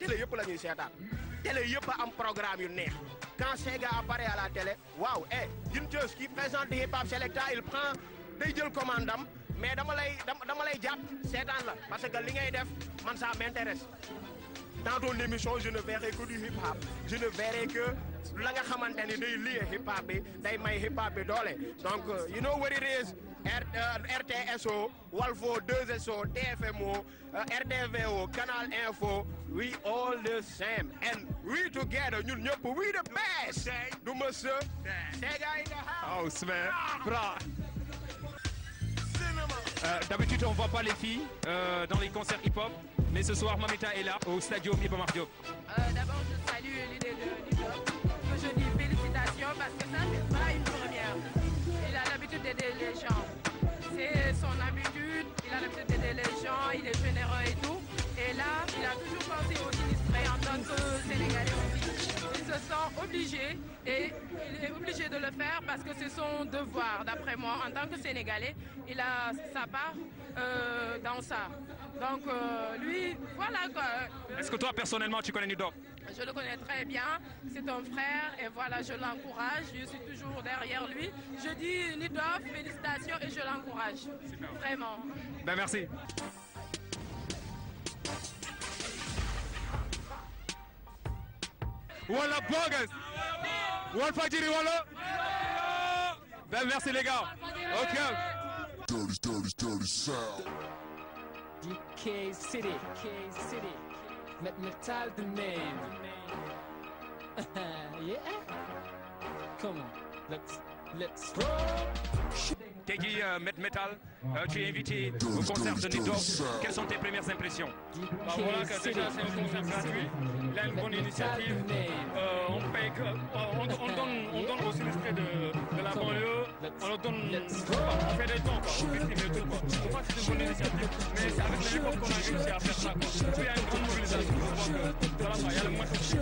télé yëpp la ñuy seetaan télé yëpp a am programme yu neex quand Sega apparaît à la télé waaw Ginteus qui présente Hip Hop Selecta il prend day jël commande am mais dama lay jàpp seetaan la parce que li ngay def man ça m'intéresse dans ton émission je ne verrai que du hip hop je ne verrai que la nga xamante ni day lié hip hop bi day may hip hop bi doole donc you know what it is RTSO Walfo 2SO TFMO RDVO Canal Info we all the same and we together ñun ñëpp we the best du monsieur Sega in the house man bra. D'habitude on voit pas les filles dans les concerts hip-hop mais ce soir Mamita est là au Stadium Iba Mar Diop. D'abord je salue l'idée de hip-hop que je dis félicitations parce que ça c'est pas une première. Il a l'habitude d'aider les gens. C'est son habitude, il a l'habitude d'aider les gens, il est généreux et tout. Et là, il a toujours pensé aux sinistrés en tant que Sénégalais aussi. Il se sent obligé et il est obligé de le faire parce que c'est son devoir, d'après moi. En tant que Sénégalais, il a sa part dans ça. Donc lui, voilà quoi. Est-ce que toi personnellement tu connais Nidof? Je le connais très bien, c'est un frère et voilà, je l'encourage, je suis toujours derrière lui. Je dis Nidof, félicitations et je l'encourage. Vraiment. Ben merci. Walla Bogus Walfadjri walla. Ben merci les gars. Ok. Dirty sound. DK City, Metal the name. Yeah. Come on, let's roll. Tey jii Metal, tu es invité au concert de Nidof. Quelles sont tes premières impressions? Voilà que déjà c'est un concert gratuit. Il a une bonne initiative. On donne aux sinistrés de la banlieue. On leur donne, on fait des dons, on distribue tout quoi. Je crois que c'est une bonne initiative. Mais c'est avec le hip-hop qu'on a réussi à faire ça quoi. Il y a une grande mobilisation. On voit que voilà, il y a le moyen qu'il faut.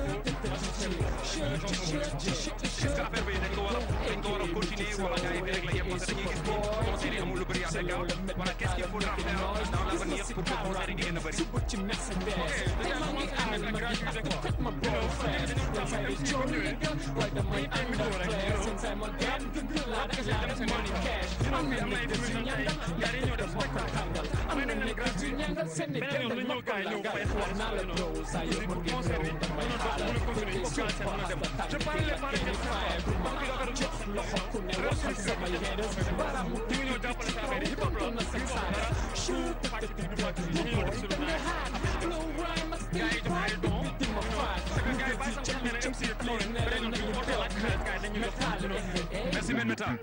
Est-ce que l'affaire bi dañ ko war a continuer wala gars yi bi rek la yem parce que dañuy gis ni concert yi amul lu bëri à Dakar voilà qu'est-ce qu'il faudra faire dans l'avenir pour que concert yi gën a bëri. Ok, déjà je pense que c'est gratuit quoi. Je parlais par Merci Metal.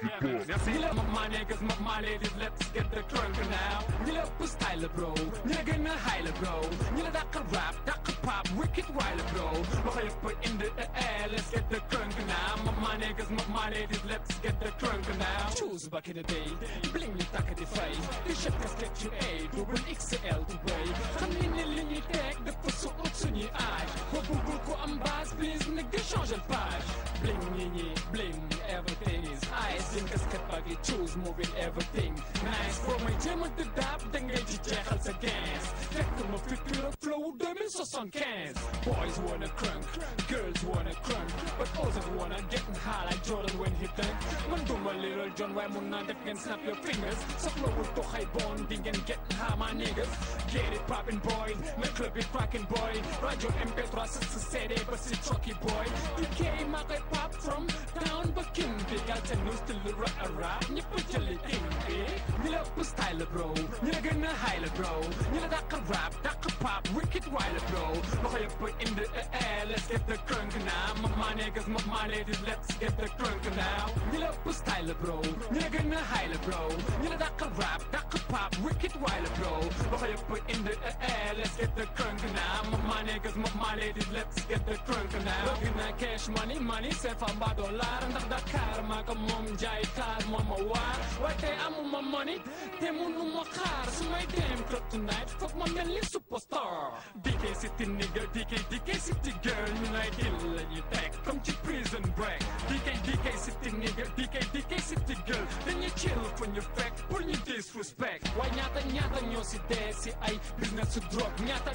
Merci. My niggas, my ladies, let's get the crunk now. You love the style, bro. You gonna hide, bro. You know that can rap, that can pop, wicked wild, bro. Look you put in the air, let's get the crunk now. My niggas, my ladies, let's get the crunk now. Choose back in the day, bling you tack at the face. The shit can get you A, double XL to way. Come in the ligne tech, the pussy out to your eye. Go and bass, please, nigga, change the page. Bling, bling, everything is ice. Think as cat baggy, choose moving everything. Nice for my gym at the dab, then get you jackals against. Check them up, future flow, 2075. Boys wanna crunk, girls wanna crunk, but others wanna get high like Jordan when he dunk. Man do my little John, why Muna that can snap your fingers. So flow with the high bonding and get high, my niggas. Get it poppin' boy, my club is cracking boy. Radio MP3 city, but it's trucky boy. DK my pop from down, but King big out and no still a rap. You put your king big. You love the style, bro. You're gonna hide, bro. You know that can rap, that can pop, wicked wild, bro. Look you put in the air, let's get the crunk now. My niggas, my ladies, let's get the crunk now. You love the style, bro. You're gonna hide, bro. You know that can rap, that can pop, wicked wild, bro. Look you put in the air, let's get the crunk now. My niggas, my ladies, let's get the crunk now. Looking at cash money, say for $1 ndax Dakar maa ko moom jaay taar moom ma waar waaye tey amuma money te mënuma xaar su may dem club tonight foog ma mel ni superstar. DK City nigga, DK City girl ñu lay dil la ñu teg comme ci prison break. DK City nigga, DK City girl dañuy chill fu ñu fekk pour ñu disrespect. respect waaye ñaata ñoo si dee si ay business su drogue ñaata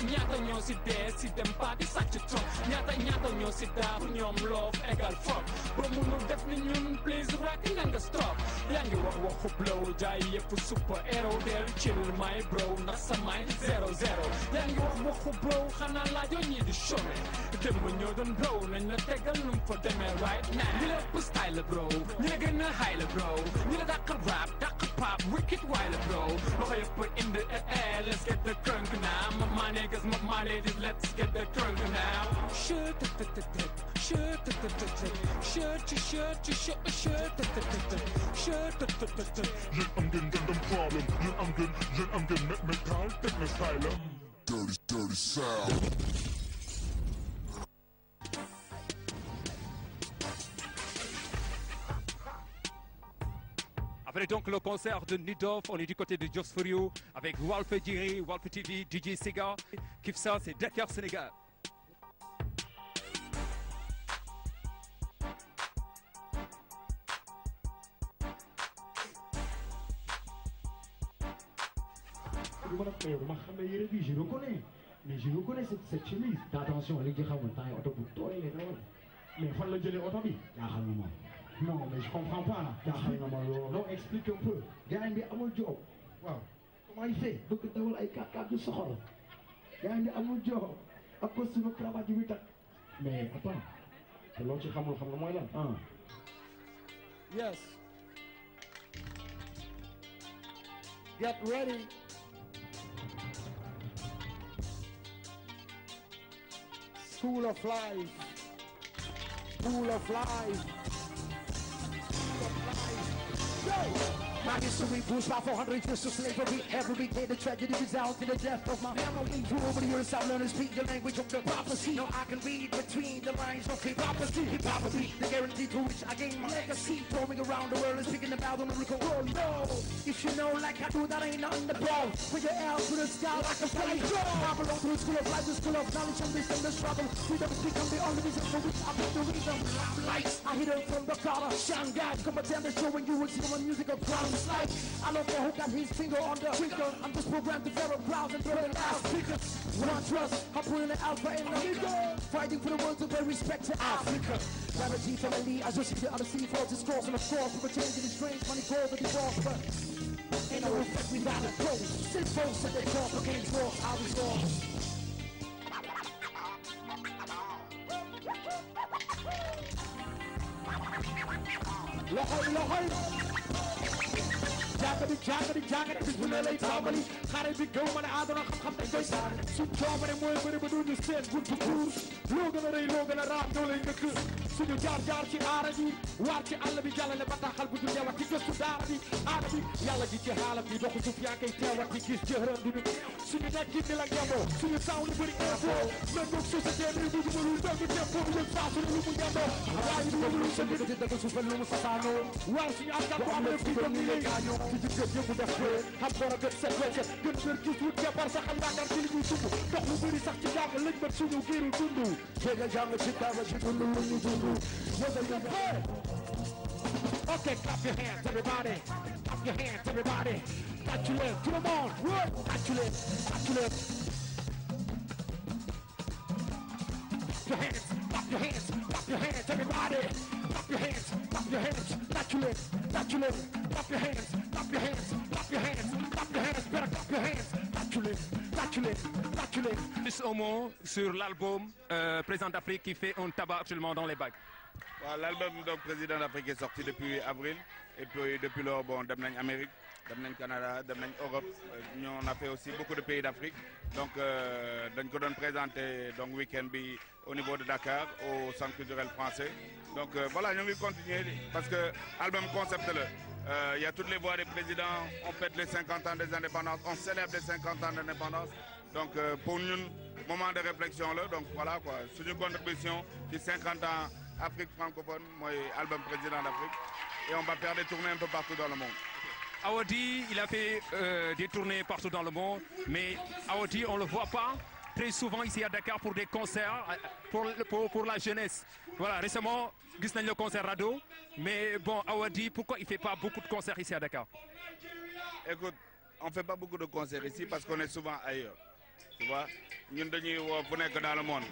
ñoo si dee si dem ba di sàcc trop ñaata ñoo si daa pour ñoom love égal fuck boo mënul def ni ñun please rek na nga stop yaa ngi waxu blow jaay yëpp super héros del chill my bro ndax sa mind 0-0 yaa ngi waxu bro xanaa laajoo ñii di chômé dem ba ñoo doon blow nañ la tegal num fa demee right now ñi la ëpp style la bro ñi la gën a high la bro ñi la dàq rap dàq pop wicked wild la bro loxo yëpp in the air let's get the crunk now my niggas my ladies let's get the crunk now Yéen am ngeen gëndam problem, yéen am ngeen metal techno style. Dirty South. Après donc le concert de Nidof, on est du côté de Just For You avec Walf Diri, Walf TV, DJ Sega. Kiffe ça, c'est Dakar, Sénégal. Je reconnais, mais je reconnais cette chemise. Attention, les gars, mais faut le dire auto bi. Non, mais je comprends pas là. Non, explique un peu. Gars bi amul job. Waaw. Comment il fait? Donc dawal ay 4x4 du soxor. Gars bi amul job. Ak costume cravate bi tak. Mais attends. Te lo ci xamul xam nga moy lan? Yes. Get ready. School of life. School of life. My history pushed by 400 years of slavery. Every day the tragedy results in the death of my family. Through over the years I've learned to speak the language of the prophecy. Now I can read between the lines of hypocrisy. Hypocrisy, the guarantee through which I gain my legacy. Roaming around the world and speaking about the miracle world. No, if you know like I do, that ain't nothing to ball. With your L to the sky like a fly. I belong to the school of life, the school of knowledge, and this and the struggle. Freedom has become the only reason for which I put the rhythm. Lights, I hit them from the collar. Shanghai, come attend the show when you will see my musical crowd. Like, I don't care who got his finger on the trigger. I'm just programmed to very proud and throw it out. One trust, I'm putting the alpha in the nigga. Fighting for the world to pay respect to Africa. Gravity from the lead, I just see the other sea floors is crossing the course. We're changing the strange money calls the divorce, but ain't no effect without a code. Still folks that they talk against war, I was lost. Lohoy. Jagadi, bis bu ne lay tàmbali xare bi gëw ma ne àdduna xam-xam dañ koy saane suñ coobare mooy bëri ba duñu seen buntu kuur loo gën a rëy loo gën a raam doo lay ndëkk suñu jaar ci aara ji waar ci àll bi jàllale bataaxal bu du ñëwaat ci gëstu daara bi aada bi yàlla ji ci xaalam bi doxu suuf yaa koy teewat ci gis jëhëram du nit suñu nekk ni la ngemboo suñu taw li bëri info méngoog société bi bu jubalul dëgg tempo yëg saa suñu lu mu ngemboo waaye du wëglu sa nit di dëgg suufal lu mu sasaanoo waar suñu askan bu am na fi doon ni lay gaañoo ci jëkkër yëngu def xam ko gën set wecce gën wér gis wut kepar sax am yaakaar ci li muy sumb ndox lu bëri sax ci jàng lañ mat suñu giiru dund jéega jàng ci dara ci dund lu ñu dund okay, clap your hands everybody, clap your hands everybody, touch your lips, come on, what? Touch your lips, touch your lips. Clap your hands, clap your hands, clap your hands everybody, clap your hands, clap your hands, touch your lips, touch your lips, clap your hands, clap your hands, clap your hands, clap your hands, better clap your hands, touch your lips, touch your lips, touch your lips. Juste un mot sur l'album Président d'Afrique qui fait un tabac actuellement dans les bacs. L'album donc Président d'Afrique est sorti depuis avril et puis depuis lors bon dem nañ Amérique dem nañ Canada dem nañ Europe on a fait aussi beaucoup de pays d'Afrique donc dañ ko doon présenter donc week-end bi au niveau de Dakar au Centre culturel français donc voilà ñu ngi continuer parce que album concept il y a toutes les voix des présidents on fête les 50 ans des indépendances on célèbre les 50 ans d'indépendance donc pour ñun moment de réflexion là donc voilà quoi suñu contribution ci 50 ans Afrique francophone, moi, album Président d'Afrique. Et on va faire des tournées un peu partout dans le monde. Awadi, il a fait des tournées partout dans le monde, mais Awadi, on ne le voit pas très souvent ici à Dakar pour des concerts pour la jeunesse. Voilà, récemment, nous avons le concert Rado, mais bon, Awadi, pourquoi il ne fait pas beaucoup de concerts ici à Dakar? Écoute, on fait pas beaucoup de concerts ici parce qu'on est souvent ailleurs. Tu vois, nous sommes dans le monde.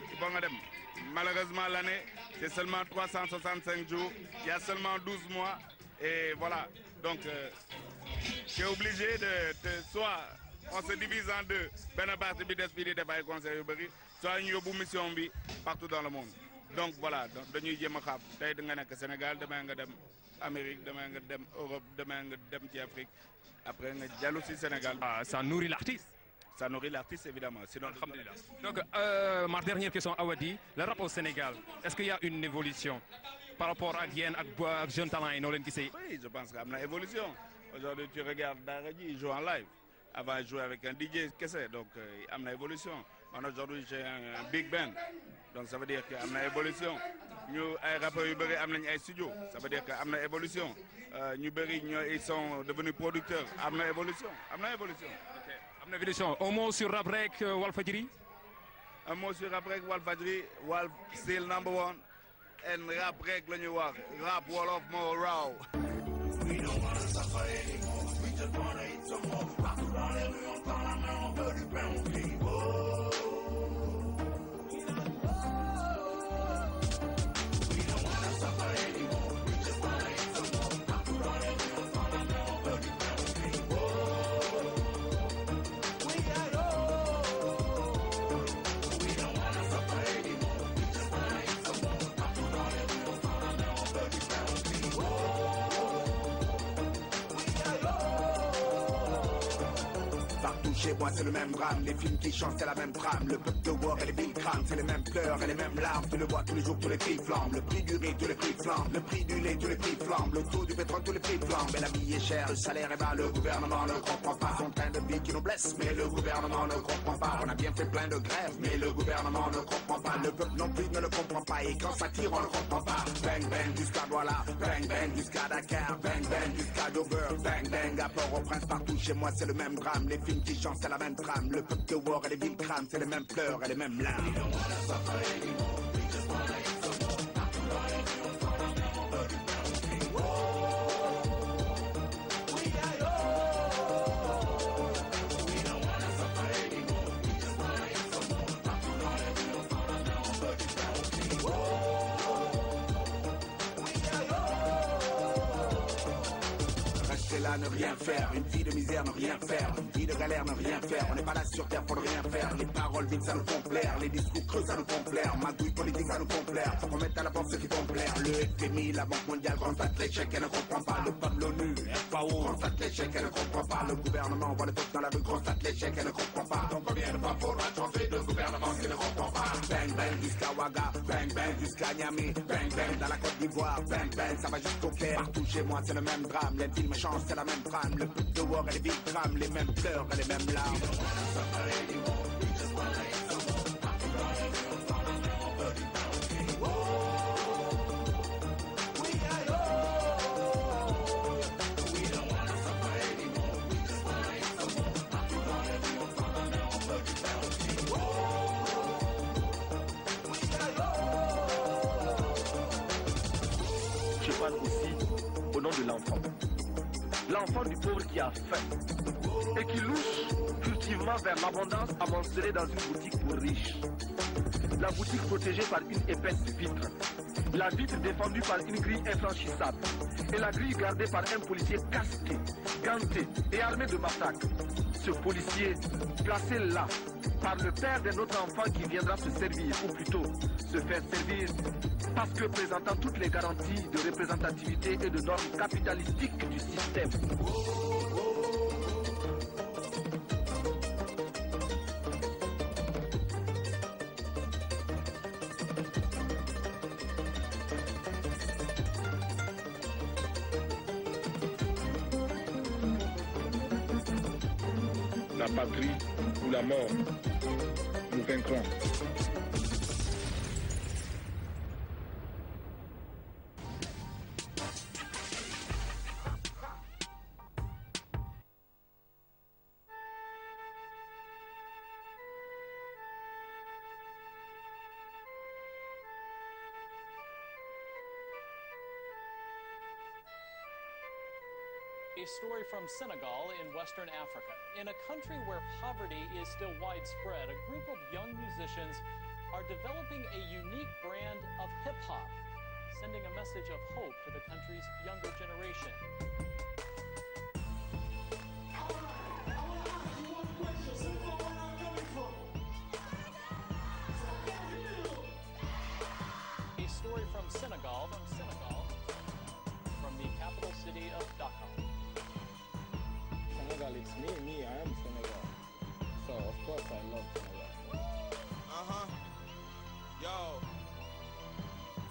Malheureusement, l'année, c'est seulement 365 jours. Il y a seulement 12 mois. Et voilà. Donc, tu es obligé de soit on se divise en deux. Ben partie d'esprit de faire concert, soit une mission partout dans le monde. Donc voilà, nous sommes au Sénégal, demain Amérique, demain Europe, demain Afrique. Après, nous allons aussi Sénégal. Ah, ça nourrit l'artiste. Ça nourrit l'artiste, évidemment. Sinon, donc, ma dernière question, Awadi, le rap au Sénégal, est-ce qu'il y a une évolution par rapport à Yen, à Jeune Talent et Nolen qui sait? Oui, je pense qu'il y a une évolution. Aujourd'hui, tu regardes Daradi, il joue en live. Avant, il jouait avec un DJ, qu'est-ce que c'est? Donc, il y a une évolution. Aujourd'hui, j'ai un big band. Donc, ça veut dire qu'il y a une évolution. Nous, les rappeurs, ils ont un studio. Ça veut dire qu'il y a une évolution. Ils sont devenus producteurs. Il y a une évolution. Il y a une évolution. Un mot sur Rabrek Walfadjri? Un mot sur Rabrek Walfadjri. Walf still number one. And Rabrek le new work. Rap wall of more raw. We don't want to suffer anymore. We just want to eat some more. Partout dans les rues, on prend la main, on veut du pain, on crie. Chez moi c'est le même drame, les films qui chantent c'est la même trame. Le peuple de war et les villes crament, c'est les mêmes pleurs et les mêmes larmes. Tu le vois tous les jours, tous les prix flambent. Le prix du riz, tous les prix flambent. Le prix du lait, tous les prix flambent. Le taux du pétrole, tous les prix flambent. Mais la vie est chère, le salaire est bas, le gouvernement ne comprend pas. Son train de vie qui nous blesse, mais le gouvernement ne comprend pas. On a bien fait plein de grèves, mais le gouvernement ne comprend pas. Le peuple non plus ne le comprend pas. Et quand ça tire, on ne comprend pas. Bang bang jusqu'à Douala, bang bang jusqu'à Dakar, bang bang jusqu'à Dover, bang bang à Port-au-Prince. Partout chez moi c'est le même drame. Les films qui chantent c'est la même trame. Le peuple de war et les villes crament, c'est les mêmes pleurs et les mêmes larmes. Là, ne rien faire, une vie de misère, ne rien faire, une vie de galère, ne rien faire. On n'est pas là sur terre pour ne rien faire. Les paroles vides, ça nous font plaire, les discours creux, ça nous font plaire. Magouille politique, ça nous font plaire. Faut qu'on mette à la porte ceux qui font plaire. Le FMI, la Banque mondiale, constate l'échec, elle ne comprend pas. Le peuple, l'ONU, FAO, constate l'échec, elle ne comprend pas. Le gouvernement voit le peuple dans la rue, constate l'échec, elle ne comprend pas. Donc combien de fois faudra changer de gouvernement qui ne comprend pas? Bang bang jusqu'à Ouaga, bang bang jusqu'à Niamey, bang bang dans la Côte d'Ivoire, bang bang, ça va jusqu'au Caire. Partout chez moi, c'est le même drame, les films changent, c'est la même trame. Le peuple de war et les villes crament, les mêmes pleurs et les mêmes larmes. Je parle aussi au nom de l'enfant. L'enfant du pauvre qui a faim et qui louche furtivement vers l'abondance amoncelée dans une boutique pour riches. La boutique protégée par une épaisse vitre. La vitre défendue par une grille infranchissable. Et la grille gardée par un policier casqué, ganté et armé de matraque. Ce policier, placé là par le père d'un autre enfant qui viendra se servir, ou plutôt se faire servir, parce que présentant toutes les garanties de représentativité et de normes capitalistiques du système. La patrie ou la mort, nous vaincrons. A story from Senegal in Western Africa. In a country where poverty is still widespread, a group of young musicians are developing a unique brand of hip-hop, sending a message of hope to the country's younger generation. A story from Senegal, from the capital city of Dakar. Senegal, it's me, I am Senegal. So, of course, I love Senegal. Yo.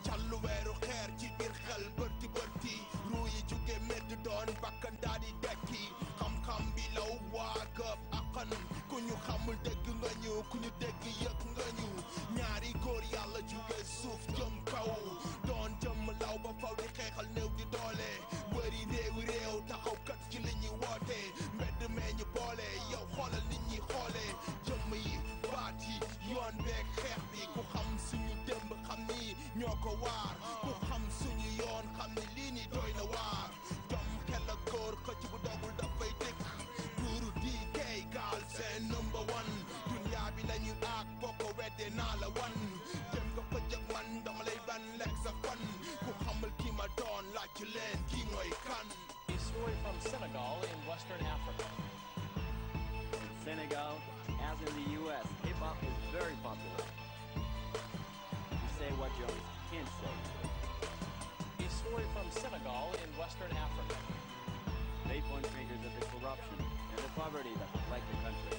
Callu weeru xeer ci biir xel bërti bërti ruu yi jóge medd doon bakkan daa di dekki xam-xam bi law waa gëb akkan ku ñu xamul dégg nga ñu ku ñu dégg yëg nga ñu ñaari góor yàlla jóge suuf jëm kaw doon jëm law ba faw di xeexal néew di doole bëri réew taxaw kat ci li ñuy woote mbedd mee ñu boole yow xoolal nit ñi xoole jëmm yi baat yi yoon beeg xeex bi ku xam suñu démb xam ni ñoo ko waar ku xam suñu yoon xam ni lii ni doy na waar jom xel ak góor xëcc bu dogul dafay dëkk buuru di kay gaal seen number one dunya bi lañu aak boo ko wedde naa la wan jëm nga ko jëg man dama lay ban lekk sa fan ku xamul ki ma doon laaj leen ki mooy kan. A story from Senegal in Western Africa. In Senegal, as in the U.S., hip-hop is very popular. You say what you can't say. A story from Senegal in Western Africa. They point fingers at the corruption and the poverty that plague the country.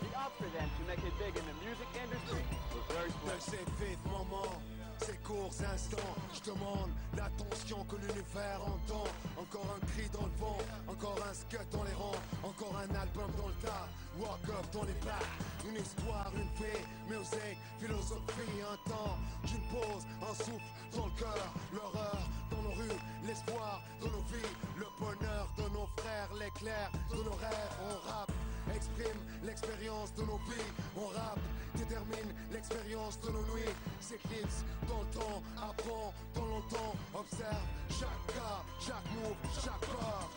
The odds for them to make it big in the music industry were very slim. De ces vite moments, ces courts instants, je demande l'attention que l'univers entend. Encore un cri dans le vent, encore un skate dans les rangs, encore un album dans le tas, walk up dans les bacs. Une histoire, une vie, musique, philosophie, un temps, une pause, un souffle dans le cœur, l'horreur dans nos rues, l'espoir dans nos vies, le bonheur de nos frères, l'éclair de nos rêves. On rappe, exprime l'expérience de nos vies, on rappe, détermine l'expérience de nos nuits, s'éclipse dans le temps, apprend dans longtemps, observe chaque cas, chaque move, chaque pas.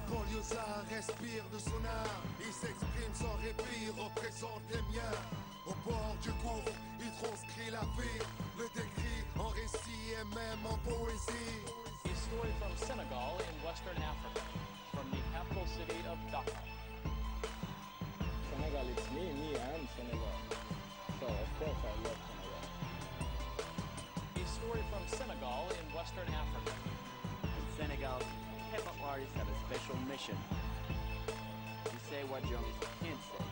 Banlieusard respire de son art, il s'exprime sans répit, représente les miens. Au bord du gouffre, il transcrit la vie, le décrit en récit et même en poésie. A story from Senegal in Western Africa, from the capital city of Dakar. Senegal, it's me, I am Senegal. So, of course, I love Senegal. A story from Senegal in Western Africa. In Senegal, hip-hop artists have a special mission. You say what you can't say.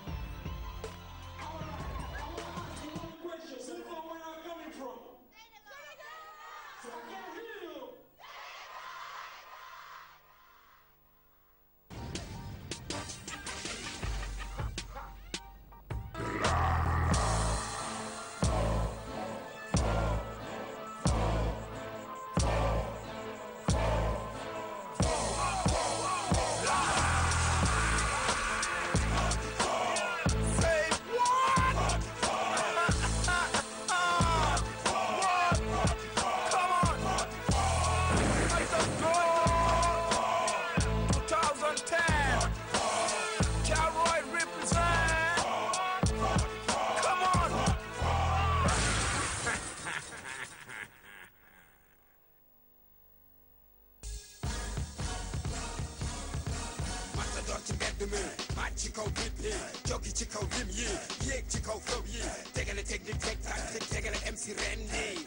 ci kaw beat yi joggi ci kaw rim yi yéeg ci kaw flow yi tegale technique teg tactique tegale MC Randy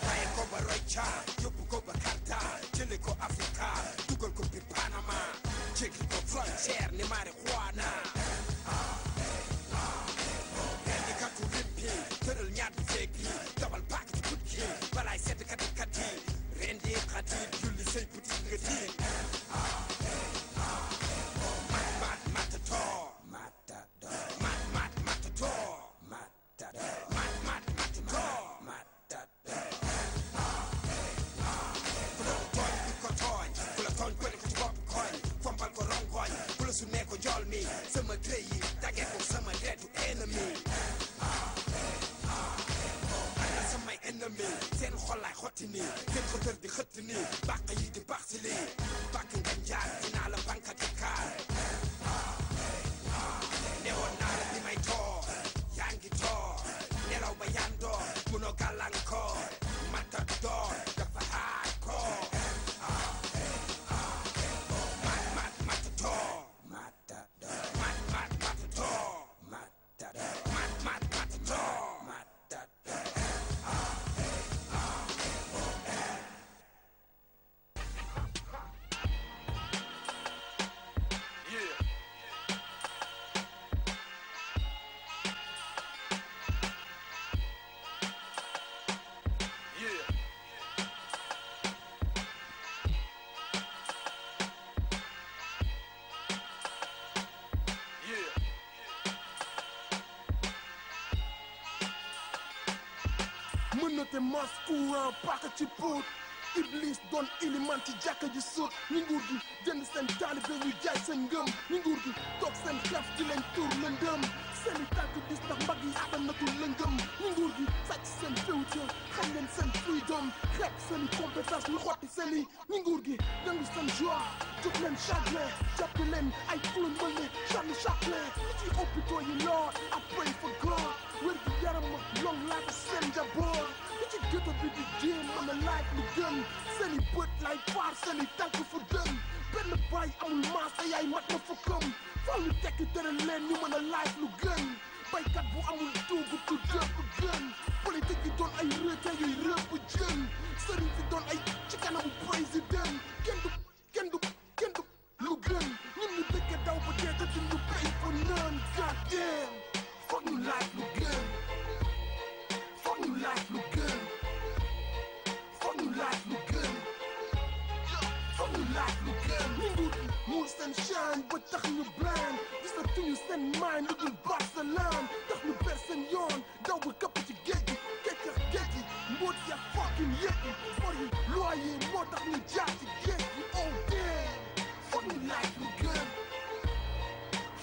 taye ko ba roy ca yóbbu ko ba Karta jële ko Afrika dugal ko biir Panama jéggi ko frontière ni marijuana rendi katu rim bi tëral ñaar bi feeg bi dabal paak ci put ki balaay sedd kat yi rendi xati julli say puti nga tiim matador sotti nii ngeen ko tër di xëtt nii bàq yi di baax si lii bàq nga njaar dinaa la banka di kaar newoon naa la li may toor yaa ngi toor nelaw ba yandoor munoo gàllankoor matador dafa hardcore mënate mas courant paaka ci póot Iblis doon iliman ci jàkka ji sóot ñi nguur gi jënd seen taalibe ñu jaay seen ngëm ñi nguur gi toog seen xef di leen tuur lëndëm seeni tànk dis ndax mbagg yi àddanatul lëngëm ñi nguur gi sàcc seen féwte xañ leen seen freedom xeeb seeni compétence ñu xotti seeni ñi nguur gi nangu seen joie jox leen chagrin jàpp leen ay clown mel ne Charlie Chaplin li ci hôpitaux yi Lord I pray for God wér gi yaram ak long life seen njaboot li ci ghetto bi di jéem mën a life lu gën seeni bët lay faar seeni tànk fu dën benn baay amul maas te yaay mat na fukkam faaw ñu tekki tere leen ñu mën a life lu gën baykat bu amul dugg du dëpp gën politique yi doon ay rëte yuy rëpp jën sëriñ si doon ay ci kanamu président kenn du lu gën ñun ñu dëkke daw ba dee te duñ ñu pay for none god damn foog ñu life lu gën foog ñu life lu gën foog ñu life lu gën foog ñu life lu gën ñu nguur gi muur seen shine ba tax ñu blind gisatuñu seen mind lu dul Barcelone tax ñu ber seen yoon daw ba këpp ci géej gi keccax géej gi mboot ya fucking yëg yi for yi loi yi moo tax ñu jaar ci géej gi oh damn foog ñu life lu gën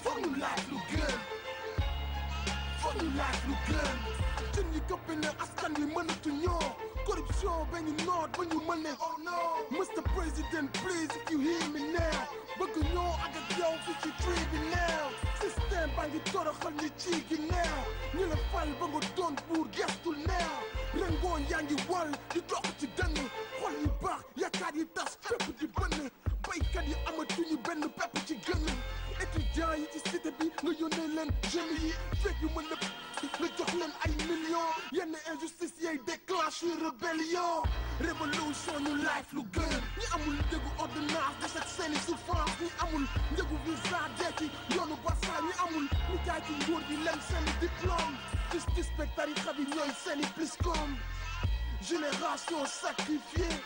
foog ñu life lu gën foog ñu life lu gën jën yi këpp ne askan wi mënatu ñoo corruption ba ñu noot ba ñu mën ne oh no Mr. President please if you hear me now bëgg ñoo ak ak yow fi ci tribunal système baa ngi toroxal ñi ci ginnaaw ñu la fal ba nga doon buur gestul neew rengooñ yaa ngi wal di dox ci dënn xol yi baax yaakaar yi tas fépp di bënn baykat yi amatuñu benn pepp ci gën étudiants yi ci cité bi nga yónnee leen jeunes yi fekk yu mën na nga jox leen ay millions yenn injustice yay déclenché rébellion révolution ñu life lu gën ñi amul njëgu ordonnance des ak seeni souffrance ñi amul njëgu visa dekki yoonu basa ñi amul ñi jaay ci nguur gi leen seeni diplôme justice be tarixa bi ñooy seeni pliscom génération sacrifiée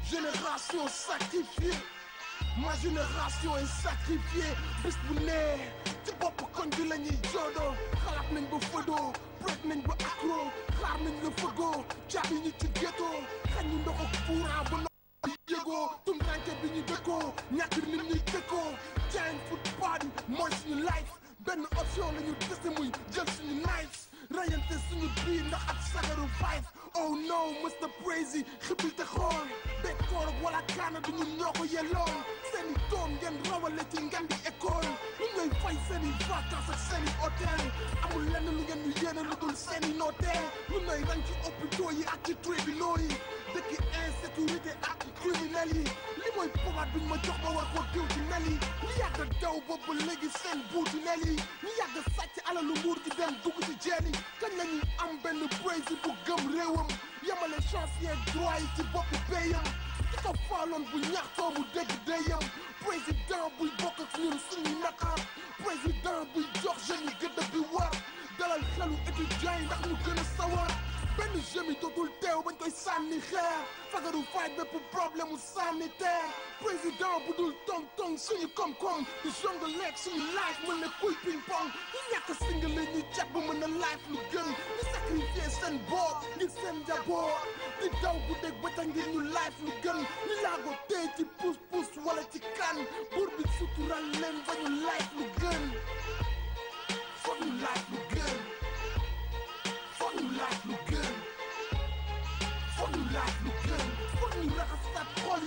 génération sacrifiée ma génération est sacrifiée bis bu nee ci bopp koñ bi la ñuy joodoo xalaat nañ ba fëdoo break nañ ba accro xaar nañ la fëgoo caabi ñu ci ghetto xañ ñu ndox ak courant ba ndox yëgoo tumranke bi ñu dëkkoo ñàkk nit ñuy dëkkoo giant food party mooy suñu life benn option la ñu dese muy jël suñu knives rayante suñu biir ndax ak sagaru vibe oh no Mr. Crazy xibil te xool bekkoor wala kaana du ñun ñoo ko yelloon seeni doom ngeen rawale ci ngan di école ñu ngay fay seeni vacances ak seeni hôtel amul lenn lu ngeen ñu yéene lu dul seeni nooteel ñu ngay rang ci hôpitaux yi ak ci tribunaux yi dëkki insécurité ak criminel yi li mooy pomaat biñ ma jox ba war ko diw ci nel yi ñu yàgg daw boobu léegi seen buuti nel yi ñu yàgg sàcc alalu nguur gi dem dugg ci jeel yi kañ la ñuy am benn président bu gëm réewam yamale chance yeeg droit yi ci boppi béyam di ko faaloon bu ñaxtoo mu dégg déyam président buy bokk ak ñun suñu naqar président buy jox jeunes yi gëdd bi war dalal xelu étudiants yi ndax ñu gën a sawar benn jemi dootul teew bañ koy sànni xeer fagaru fay bépp problème mu sanitaire président bu dul tong-tong suñu koom-koom di jongle lekk suñu life mën na kuy ping-pong ñu ñàkk single ñu cat bu mën na life lu gën ñu sacrifier seen bopp ngir seen njaboot di daw bu dégg bëccëg ngir ñu life lu gën ñu laago tey ci puus-puus wala ci kan buur bi sutural leen ba ñu life lu gën foog ñu life lu gën foog ñu life lu gën foog ñu life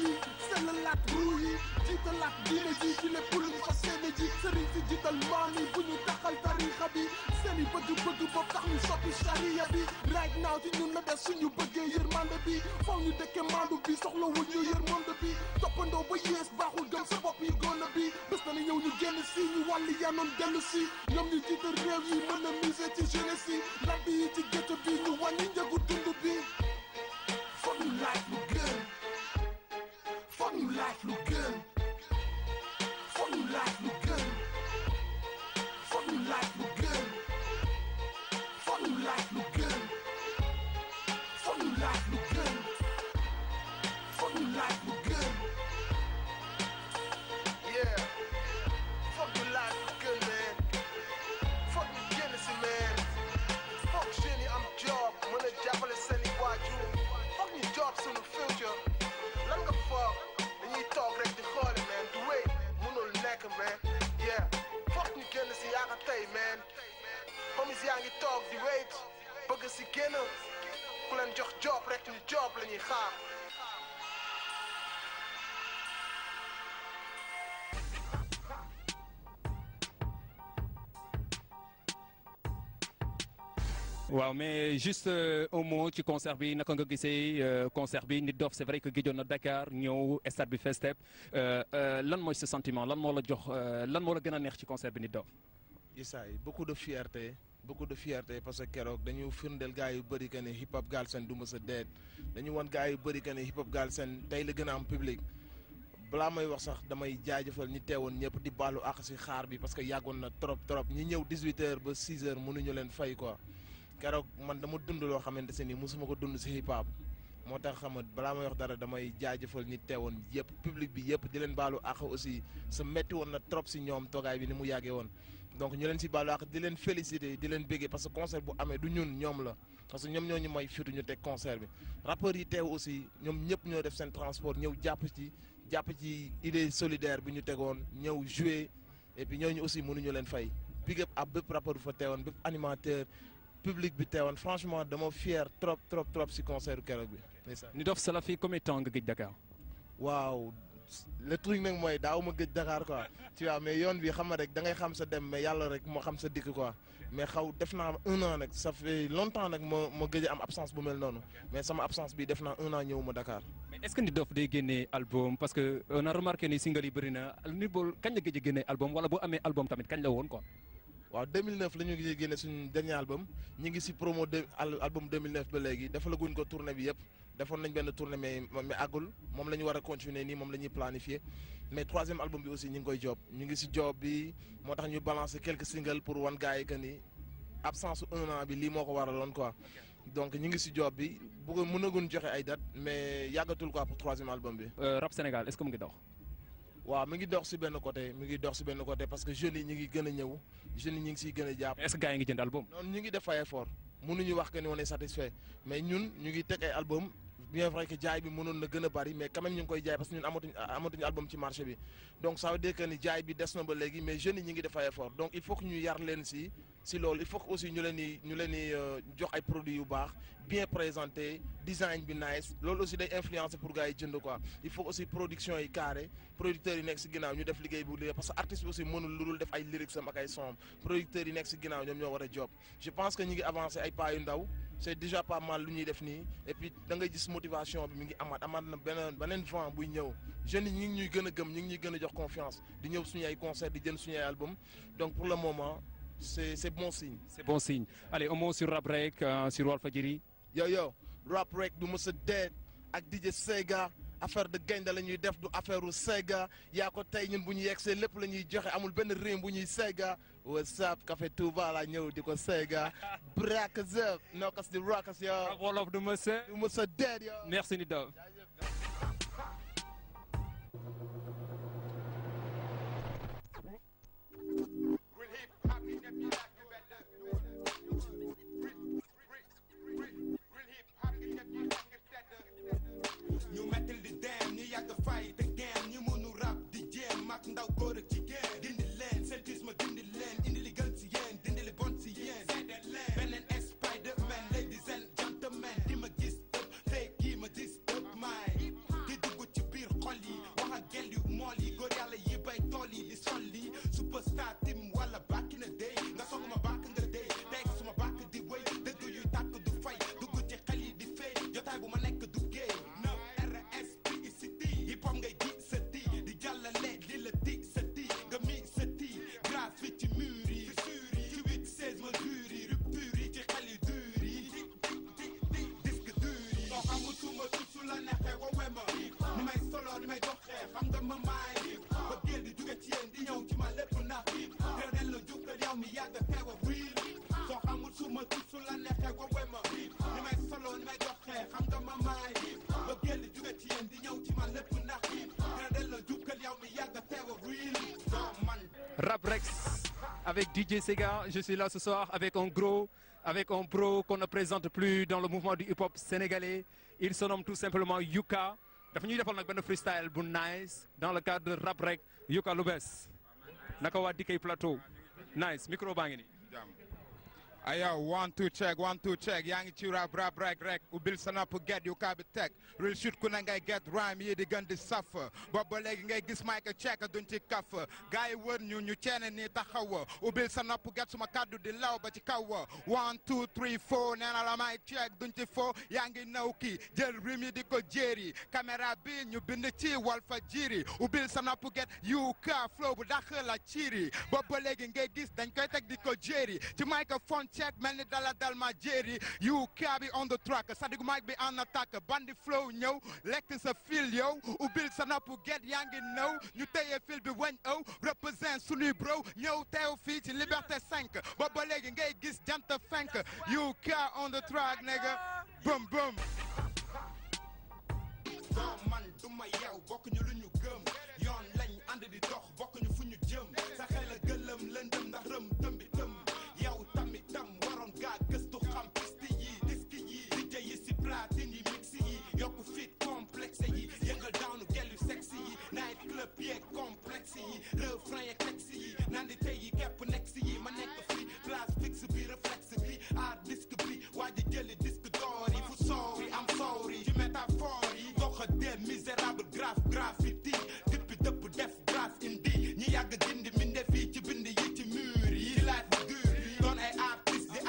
yi sellalaat ruu yi jiitalaat diine ji ci lépp lu ñu fas yéene ji sëriñ si jiital maam yi bu ñu taxal tarixa bi seen i bëgg-bëgg bopp tax ñu soppi charia bi right now ci ñun la des suñu bëggee yërmande bi foog ñu dëkke mandu bi soxla wul ñu yërmande bi toppandoo ba yées baaxul gëm sa bopp yi góona bi bés dana ñëw ñu génn si ñu wàlli yanoon dellu si ñoom ñu jiital réew yi mën a miser ci jeunesse yi lamp yi ci ghetto bi ñu wàññi njëgu dund bi foog ñu laaj lu gën foog ñu laaj lu gën foog ñu laaj lu gën foog ñu laaj lu gën foog ñu laaj lu gën foog ñu laaj lu gën foog ñu laaj lu gën yeah foog ñu laaj lu gën man foog ñu génn si man foog jeunes yi am job mën a jàppale seeni waajur foog ñu job suñu future lan nga foog dañuy toog rek di xoole man du wéy mënul nekk man yeah foog ñu génn si yaaka tey man homies yaa ngi toog di wait bëgg si génn ku leen jox job rek ñu job la ñuy xaar waaw mais juste un mot ci concert bi naka nga gisee concert bi Nit Doff c'est vrai que géjoon na Dakar ñëw stade bi fees tepp lan mooy ce sentiment lan moo la jox lan moo la gën a neex ci concert bi Nit Doff. Isaay beaucoup de fierté parce que keroog dañu firndeel gars yu bëri que ne hip hop Galsen du mës a deet dañu wan gars yu bëri que ne hip hop Galsen tey la gën a am public. balaa may wax sax damay jaajëfal ñi teewoon ñëpp di baalu àq si xaar bi parce que yàggoon na trop ñi ñëw 18h ba 6h mënuñu leen fay quoi. keroog man dama dund loo xamante ne nii mosuma ko dund si hip hop moo tax xam nga balaa may wax dara damay jaajëfal ñi teewoon yëpp public bi yëpp di leen baalu àq aussi sa metti woon na trop si ñoom toogaay bi ni mu yàggee woon donc ñu leen si baalu àq di leen féliciter di leen béggee parce que concert bu amee du ñun ñoom la parce que ñoom ñoo ñu may fitu ñu teg concert bi rappeurs yi teew aussi ñoom ñëpp ñoo def seen transport ñëw jàpp ci idée solidaire bi ñu tegoon ñëw jouer et puis ñooñu aussi mënuñu leen fay big up ab bépp rappeur bu fa teewoon bépp animateur public bi teewoon franchement dama fier trop si concert keroog bi. Nit Doff ça fait combien de temps nga gëj Dakar. waaw le truc nag mooy daaw ma gëj Dakar quoi tu vois mais yoon bi xam nga rek da ngay xam sa dem mais yàlla rek moo xam sa dikk quoi mais def naa 1 an nag ça fait longtemps nag ma gëj am absence bu mel noonu mais sama absence bi def naa 1 an ñëwuma Dakar. mais est-ce que Nit Doff day génnee album parce que on a remarqué ni single yi bëri na Nit Doff kañ la gëj a génnee album wala bu amee album tamit kañ la woon quoi. waaw 2009 la ñu ngi génne suñu dernier album ñu ngi si promo album 2009 ba léegi defalaguñ ko tournée bi yëpp defoon nañ benn tournée mais àggul moom la ñu war a continuer nii moom la ñuy planifier mais 3e album bi aussi ñu ngi koy job ñu ngi si job bi moo tax ñu balancer quelques singles pour wan gars yi que ni absence su 1 an bi lii moo ko waraloon quoi donc ñu ngi si job bi mënaguñ joxe ay date mais yàggatul quoi pour 3e album bi. rap Sénégal est-ce que mu ngi dox. waaw mi ngi dox si benn côté parce que jeunes yi ñu ngi gën a ñëw jeunes yi ñu ngi siy gën a jàpp. est-ce que gars yi ngi jënd album. non ñu ngi def ay effort mënuñu wax que ni on est satisfait mais ñun ñu ngi teg ay album bien vrai que jaay bi mënoon na gën a bari mais quand même ñu ngi koy jaay parce que ñun amatuñu album ci marché bi donc ça veut dire que ni jaay bi des na ba léegi mais jeunes yi ñu ngi def ay effort donc il faut que ñu yar leen si loolu il faut que aussi ñu leen di jox ay produits yu baax bien présenté design bi nice loolu aussi day influencer pour gars yi jënd quoi il faut aussi production yi carré producteurs yi nekk si ginnaaw ñu def liggéey bu liggéey parce que artiste bi aussi mënul lu dul def ay lyrics am ak ay son producteurs yi nekk si ginnaaw ñoom ñoo war a job je pense que ñu ngi avancé ay pas yu ndaw c'est déjà pas mal lu ñuy def nii et puis da ngay gis motivation bi mi ngi amaat na beneen vent buy ñëw jeunes yi ñu ngi ñuy gën a gëm ñu ngi ñuy gën a jox confiance di ñëw suñu ay concert di jënd suñu ay album donc pour le moment c'est bon signe. C'est bon signe. Allez, un mot sur Rap Rek, sur Walfadjri. Yo, Rap Rek du mës a deet ak DJ Sega affaire de gaynde la ñuy def du affaire u Sega yaa ko tey ñun bu ñu yegsee lépp la ñuy joxe amul benn réew bu ñuy Sega what's up Café Touba la ñëw di ko Sega brakas up nokas di rakas yo wolof du mës a deet yo. Merci Nit Doff. ñu mettal di dem ñu yàgg fay te game ñu mënu rap di jéem mag ndaw góor ak jigéen dindi leen sentisme dindi leen indi li gën si yéen dindi li bon si yéen seedet leen beneen Spider-Man ladies and gentlemen di ma gis tëb fake yi ma gis tëb may di dugg ci biir avec DJ Sega. Je suis là ce soir avec un bro qu'on ne présente plus dans le mouvement du hip-hop sénégalais. Il se nomme tout simplement Yuka. dafa ñuy defal nag benn freestyle bu nice dans le cadre de Rap Rek Yuka lu bees naka waa DK Plateau nice micro baa ngi nii. Ayo, 1 2 check, 1 2 check. Yang ci rap rek. Ubil sa nopp get yu ka bi teg. Real shit ku ne ngay get rhyme yi di gën di saf. Boobu ba léegi ngay gis mic check duñ ci kaf. Gars yi wër ñu ceene ni taxaw. Ubil sa nopp get suma kaddu di law ba ci kaw. 1 2 3 4 nee na la mic check duñ ci fo. Yaa ngi naw kii jël rim yi di ko jéeri. Caméra bi ñu bind ci Walfadjri. Ubil sa nopp get yu ka flow bu dax la ciiri. Boobu ba léegi ngay gis dañ koy teg di ko jéeri. Ci microphone check mel ni dal ma jéeri you kabi on the track Sadigu mic bi en attaque bandi flow ñëw lekk sa fil yow ubbil sa nopp get yaa ngi nëw ñu téye fil bi weñ ow represent sunuy bro ñëw teew fii ci Liberté 5 ba ba léegi ngay gis jant fenk you ka on the track nigga boom boom man duma yow bokk ñu lu ñu gëm yoon lañ ànd di dox bokk ñu fu ñu jëm sa xel a gëlëm lëndëm ndax rëm tëmbi tëm yow tamitam waroon gaa gëstu xam piste yi disque yi DJ yi si platine yi mix yi yokku fit complexe yi yëngal daanu gel yu sexy yi night club yeeg complexe yi refrain yeeg texte yi naan di tey yi kepp next yi ma nekk fii place fixe bi réflexe bi art disque bi waa ji jëli disque d'or yi fu sorry am sorry ci métaphore yi doxa des misérable graffiti dippi dëpp def graphe indi ñi yàgg dindi minde fii ci bind yi ci mur yi laaj bu dur doon ay artiste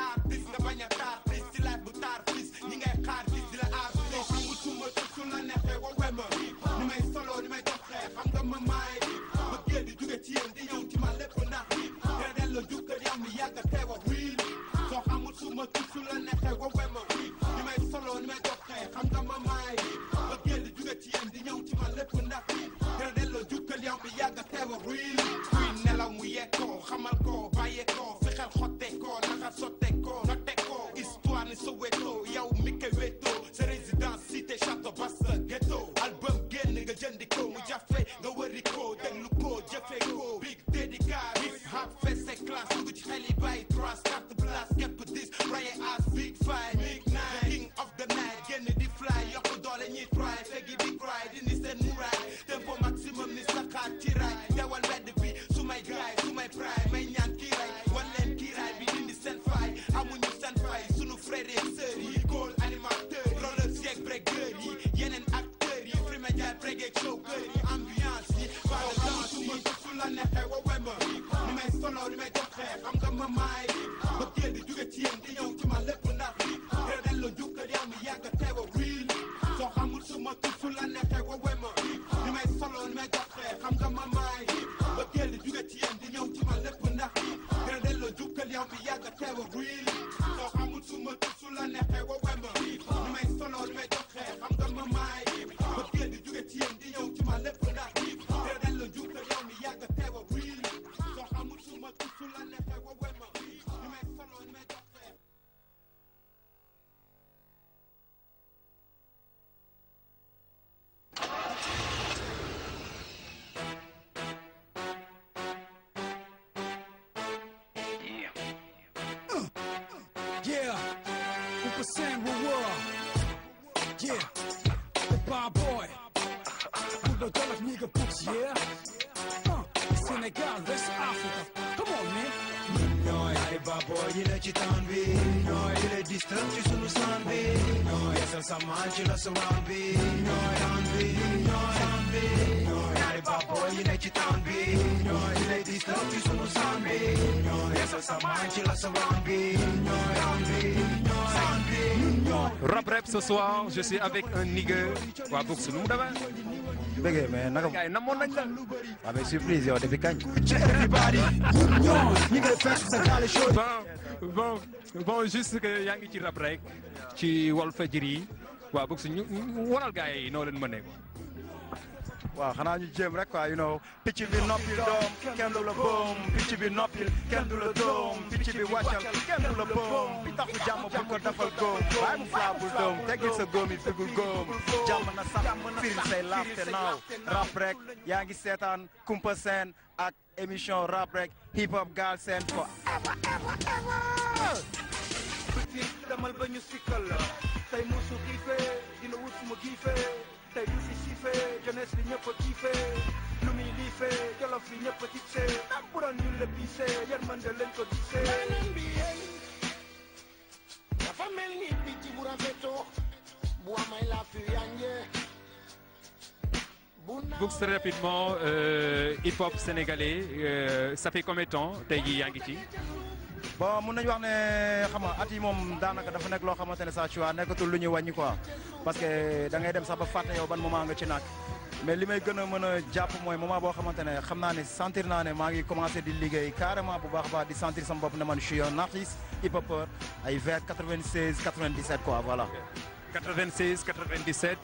nga bañ a tartiste ci laaj bu tartiste ñi ngay xaar gis di la artiste xamul suma su la neexee wowe ma ni may solo ni may doxee xam nga ma maay ba géej di jóge ci yéen di ñëw ci ma lépp ndax te delloo jukkal yam mi yàgg teew ak wiil soo xamul suma su la neexee wowe ma ni may solo ni may doxee xam nga ma maay ba géej di jóge ci yéen di ñëw ci ma lépp ndax te delloo jukkal yam mi yàgg teew ak wiil kuy nelaw mu yekkoo xamal ko bàyyeekoo fexeel xotte ko naxa sotte ko note ko histoire ni Soweto yow mi koy weto sa résidence cité château basse ghetto album génn nga jëndi ko mu jafe nga wëri ko déglu ko jëfe ko big dédicace hip hop fesse classe dugg ci xel yi bàyyi trace carte place képp dis raye as big five big nine king of the night génn di fly yokk doole ñi try fegi di cry dindi seen muraay tempo maximum ni saxaar ci raay dewal wedd bi su may gaay su may prime may ñaan kiiraay wan leen kiiraay bi dindi seen fay amuñu seen fay sunu frères et sœurs yi góol animateurs rollers yeeg breakers yi yeneen acteurs yi free media break ak showgirl yi ambiance yi pas de danse yi su la neexee wowe ma ni may solo ni may doxee xam nga ma maay ba géej di jóge ci yéen di ñëw ci ma lépp ndax te delloo jukkal yaa mi yàgg teew a wiil soo xamul suma su la neexee wowe ma ni may solo ni may doxee xam nga ma maay ba géej di jóge ci yéen di ñëw ci ma lépp ndax te delloo jukkal yaa mi yàgg teew a wiil soo xamul suma su la neexee wowe ma ni may solo ni may doxee xam nga ma maay ba géej di jóge ci yéen di ñëw ci ma lépp ndax te delloo jukkal yaa mi yàgg teew a wiil soo xamul suma su la neexee wowe ma ni may solo ni may doxee Yeah, 1% reward. Yeah, the bar boy. $100 nigga books, yeah. Senegal, West Africa. Come on, man. Nooy ay baboy yi la ci town bi nooy di la disturb ci sunu sound bi nooy yeesal sa maan ci la surround bi nooy town bi nooy ay baboy yi la ci town bi nooy di la disturb ci sunu sound bi nooy yeesal sa maan ci la surround bi nooy town bi sound bi Rap Rap ce soir je suis avec un nigga waa bokk su nu mu demee bëggee mais naka gars yi namoon nañ la waaw mais surprise yow depuis kañ bon juste que yaa ngi ci Rap Rek ci Walfadjri waaw bokk su ñu waral gars yi noo leen mënee waaw xanaa ñu jéem rek quoi you know picc bi noppil doom kenn du la boom picc bi noppil kenn du la doom picc bi wàccal kenn du la boom taxu jàmm bu ko defal góom waaye mu fla bul doom teggil sa góom yi figul góom jàmm na sax firil say laaf te naaw rap rek yaa ngi seetaan Kumpa Seen ak émission rap rek hip hop Galsen for ever damal ba ñu sikkal la tey musu xiifee dina wut fu ma giifee tey du fi siifee jeunesse bi ñëpp a kiifee lu muy liifee jolof bi ñëpp a tiksee am bu doon ñun la biisee yërmande leen ko diisee dafa mel ni picc bu rafetoo bu amay la fi yanjee Books, très rapidement, hip-hop sénégalais, ça fait combien de temps tey jii yaa ngi ci. bon mun nañu wax ne xam nga at yi moom daanaka dafa nekk loo xamante ne sax tu vois nekkatul lu ñuy wàññi quoi parce que da ngay dem sax ba fàtte yow ban moment nga ci nag mais li may gën a mën a jàpp mooy moment boo xamante ne xam naa ne sentir naa ne maa ngi commencé di liggéey carrément bu baax a baax di sentir sama bopp ne man je suis un artiste hip-hopeur ay vers 96 97 quoi voilà. 96 97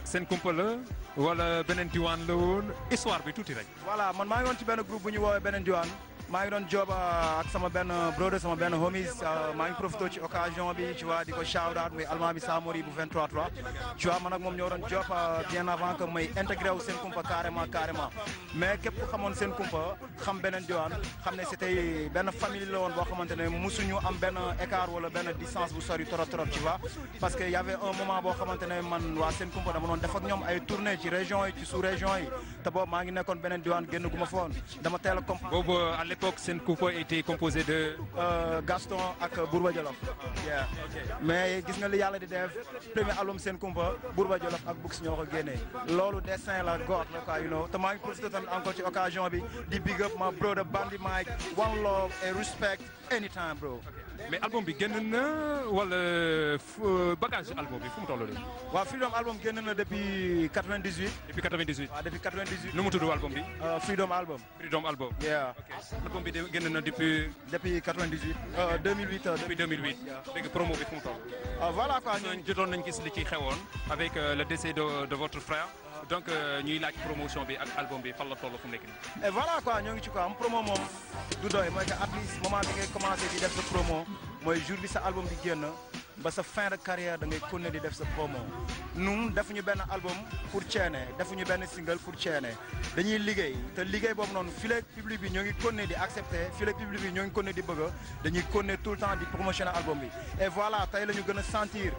seen kumpa la wala beneen diwaan la woon histoire bi tuuti rek. voilà man maa ngi woon ci benn groupe bu ñu woowee beneen diwaan maa ngi doon job ak sama benn brother sama benn homies maa ngi profité ci occasion bi tu vois di ko shout out muy allemand bi Samori bu 23-3 tu vois man ak moom ñoo doon job bien avant que may intégré wu seen kumpa carrément mais képp ku xamoon seen kumpa xam beneen diwaan xam ne c'était benn famille la woon boo xamante ne musuñu am benn écart wala benn distance bu sori trop tu vois parce que y avait un moment boo xamante ne man waa seen kumpa dama doon def ak ñoom ay tournée ci région yi ci sous région yi te boobu maa ngi nekkoon beneen diwaan génn gu ma foon dama teel a comprendre. À l'époque, Sen Kumpa était composé de Gaston ak Bourba Jolof. Yeah. Mais gis nga li yàlla di def premier album Sen Kumpa Bourba Jolof ak Books ñoo ko génnee loolu dessin la góor la quoi you know te maa ngi profité tamit encore ci occasion bi di big up ma brother Bandi Mike one love and respect anytime bro. mais album bi génn na wala bagage album bi fu mu toll nii. waaw Freedom album génn na depuis 98. depuis 98. waaw depuis 98. nu mu tudd album bi. Freedom album. Freedom album. yeah. album bi génn na depuis. depuis 98. 2008. depuis 2008. léegi promo bi fu mu toll. voilà quoi ñooñu jotoon nañu gis li ci xewoon avec le décès de votre frère. donc ñuy laaj promotion bi ak album bi fan la toll fu mu nekk nii. et voilà quoi ñoo ngi ci quoi am promo moom du doy mooy que at least moment bi ngay commencé di def sa promo mooy jour bi sa album di génn ba sa fin de carrière da ngay continuer di def sa promo. ñun defuñu benn album pour ceene defuñu benn single pour ceene dañuy liggéey te liggéey boobu noonu fii public bi ñoo ngi continuer di accepter fii public bi ñoo ngi continuer di bëgg dañuy continuer tout le temps di promotionner album bi et voilà tey la ñu gën a sentir.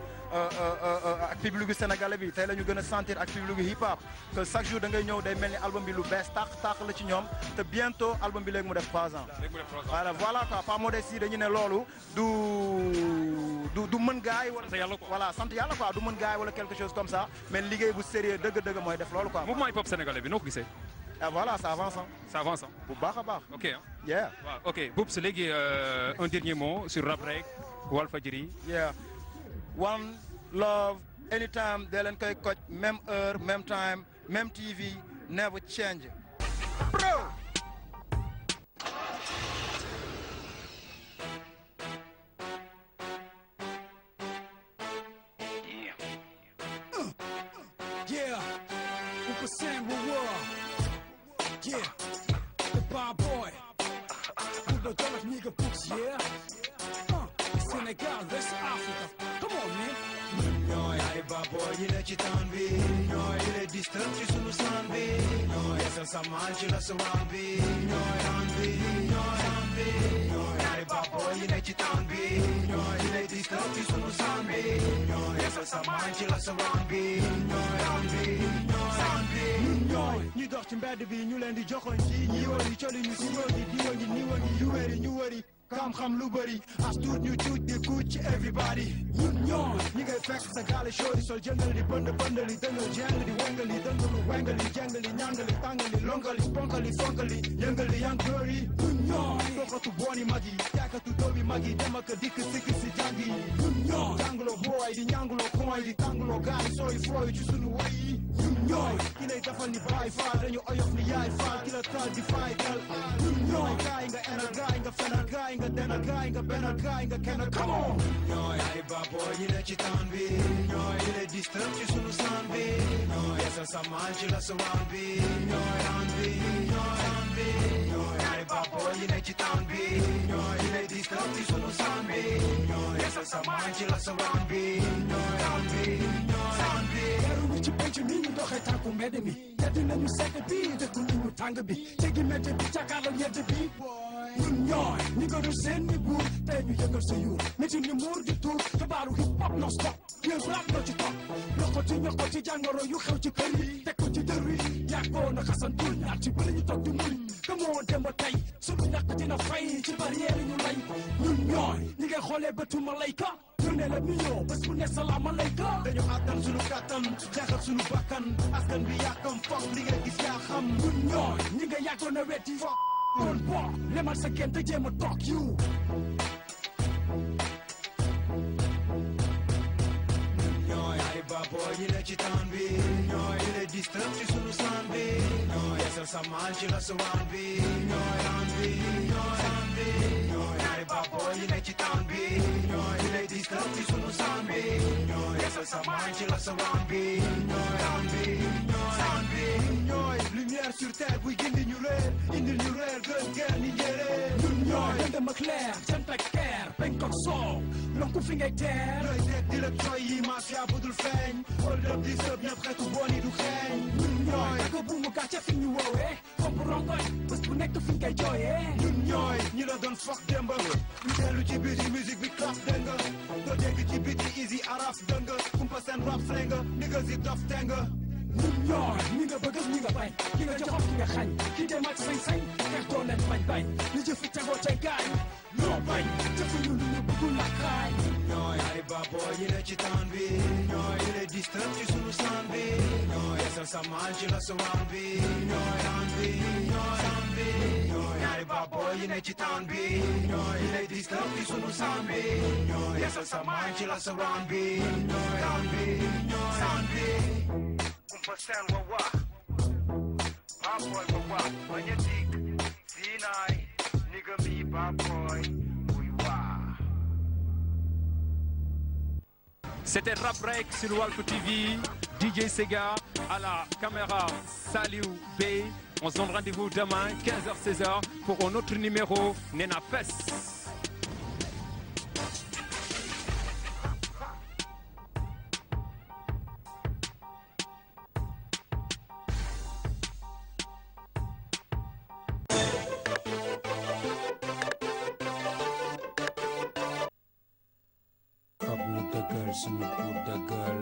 ak public sénégalais bi tey la ñu gën a sentir ak public hip hop que chaque jour da ngay ñëw day mel ni album bi lu bees tàq la ci ñoom te bientôt album bi léegi mu def 3 ans. voilà quoi par modestie dañu ne loolu du mën gaay wala sant yàlla quoi du mën gaay wala quelque chose comme ça mais liggéey bu sérieux dëgg-dëgg mooy def loolu quoi. mouvement hip hop sénégalais bi noo ko gisee. ah voilà ça avance ça avance bu baax a baax. ok yeah. waaw ok Boubs léegi un dernier mot sur Rap Rek Walfadjri. yeah. One love anytime dee leen koy coach même heure même time même TV never change bro. Yeah, Kumpa Seen yeah, the bar boy, Bourba Jolof nigga Books, yeah. Senegal, West Africa. Come on, man. Ñooy ay baboy yi ne ci town bi ñooy di lay disturb ci sunu sound bi ñooy yeesal sa maan ci la surround bi ñooy round bi ñooy round bi ñooy ay baboy yi ne ci town bi ñooy di lay disturb ci sunu sound bi ñooy yeesal sa maan ci la surround bi ñooy round bi ñooy round bi ñooy ñi dox ci mbedd bi ñu leen di joxoñ ci ñi wëri coli ñu si wëri di wëngi ni wëngi yu wëri ñu wëri xam-xam lu bëri as tuut ñu tuut di kuut ci everybody ñun ñooy ñi ngay fekk sa gaale shoori sol jëngal di bëndali dëngal jeng di wengali dëngalu wengali jengali ñangali tàngali longali ponkali fonkali yëngali yankëri ñun ñooy doxatu booni mag yi jaakatu doomi mag yi dem ak dikk sikk si jàng yi ñun ñooy jàngaloo booy di ñàngaloo kooy di tàngaloo gaali sooy fooy ci sunu way yi ñun ñooy ki lay defal ni baay faal dañu oyof ni yaay faal ki la taal di faay dal ñun ñooy gaay nga enal gaay nga fenal gaay nga denal gaay nga benal gaay nga kenal come on ñooy ay baboy yi ne ci town bi ñooy di lay disturb ci sunu sound bi ñooy yeesal sa maan ci la surround bi ñooy round bi ñooy round bi ñooy ay baboy yi ne ci town bi ñooy di lay disturb ci sunu sound bi ñooy sa maan ci la sa round bi round bi round bi yaru ci penc mi ñu doxee tànku mbedd mi tedd nañu sedd bi dëkku nañu tàng bi jéggi métti bi càkkaarloo yedd bi ñun ñooy ñi nga dul seen ni buur tey ñu yëngal sa yuur métti ni muur di tuur xibaaru hip hop non stop yéen rap doo ci topp ñoko ci jàngoro yu xew ci kër yi teg ko ci dër wi yàggoo na xasan tul ñaar ci bëri ñu toog di muñ gëmoo dem ba tey sunu ñàkk dina fay ci barrière ñu lay ñun ñooy ñi ngay xoolee bëtu malayka ñu ne la nuyoo bés bu ne salaam alayka dañu àttan sunu kàttan xeexal sunu bakkan askan bi yàkkam foog li nga gis yaa xam ñun ñooy ñi nga yàggoon a wetti foog kon boo lemal sa kenn te jéem a toog yu boy ñi ne ci town bi ñooy di lay disturb ci sunu sound bi ñooy yeesal sa maan ci la sa round bi ñooy round bi ñooy round bi ñaari bad boy ñi ne ci town bi ñooy di lay disturb ci sunu sound bi ñooy yeesal sa maan ci la sa round bi ñooy round bi ñooy round bi ñooy lumière sur terre buy gindi ñu réer indil ñu réer gën gën ni njéeréer ñun ñooy lëndëm ak leer jant ak keer penk ak soow lonku fi ngay teer looy seet di la tooy yi mafia budul feeñ hold up di sëb ñëpp xeetu bon yi du xeeñ ñun ñooy ak bu mu gàcce fi ñu woowee komp rongoñ bés bu nekk fi ngay jooyee ñun ñooy ñi la doon foog démb ñu dellu ci biti musique bi clap dégg nga doo dégg ci biti easy araf dëng nga kumpa seen rap seng nga nigga si dof teng nga ñun ñooy ñi nga bëgg ñi nga bañ ki nga joxof ki nga xañ ki dem ak sañ-sañ xeex doo leen bañ ñu jëfi tegoo cay gaañ loo bañ jëfi ñu lu ñu bëggul la xaay ñooy ay babo yi ne ci town bi ñooy di lay disturb ci sunu sound bi ñooy yeesal sa maan ci la sa round bi ñooy round bi ñooy round bi ñaari babo yi ne ci town bi ñooy di lay disturb ci sunu sound bi ñooy yeesal sa maan ci la sa round bi ñooy round bi ñooy round bi kumpa seen wawa bad boy wawa bañ a dig dinaay nigga mi bad boy muy waa. C'était Rap Break sur Walf TV. DJ Sega à la caméra Saliou B. On se donne rendez-vous demain 15h-16h pour un autre numéro Nena Fest. suñu pour dëggal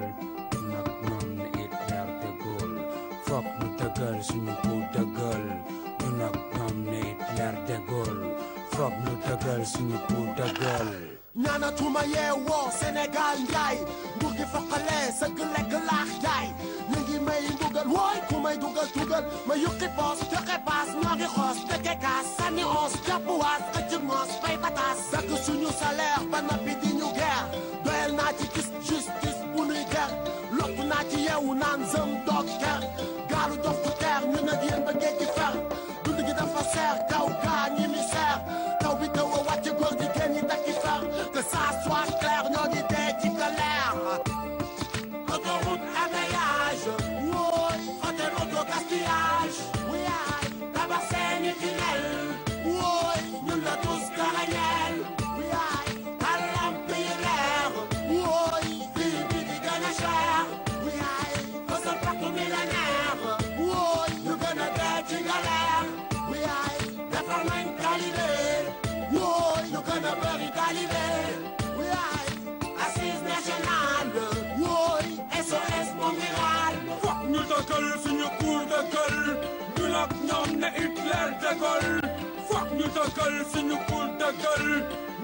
nag ñoom ne it leer dëggal foog ñu dëggal suñu pour dëggal ñu nag ñoom ne it leer dëggal foog ñu dëggal suñu pour dëggal ñaanatuma yeewoo Sénégal njaay nguur gi foqale sëgg lekk laax jaay ñu ngi may mbugal wooy ku may dugal tugal ma yukki poos joxe paas ñoo ngi xoos dëkke kaas sànni ons jàpp waas xëcc ngoos fay pataas dakk suñu salaire ba noppi di ñu guerre doyal naa ci gis justice bu nuy ger lottu naa ci yeewu naan zëm doog ker gaalu dof du teer ñu nag yéen ba géej gi fer dund gi dafa seer kaw gaa ñi mi seer taw bi taw a wàcce góor gi génn ñi takki fer que ça soit clair ñoo ngi dee ci galère autoroute à péage wooy hôtel auto gaspillage wuyaay tabax seeni tunnel wooy ñun la tous garañel wuyaay alam bi leer wooy fii bi di gën a cher wuyaay fësal partout millénaire wooy ñu gën a dee ci galère wuyaay defar nañ talibé wooy ñu gën a bëri talibé wuyaay assise nationale wooy SOS mondial fokk ñu dëggal suñu cour de gueule ñu nag ñoom ne Hitler de Gaulle fokk ñu dëggal suñu cour de gueule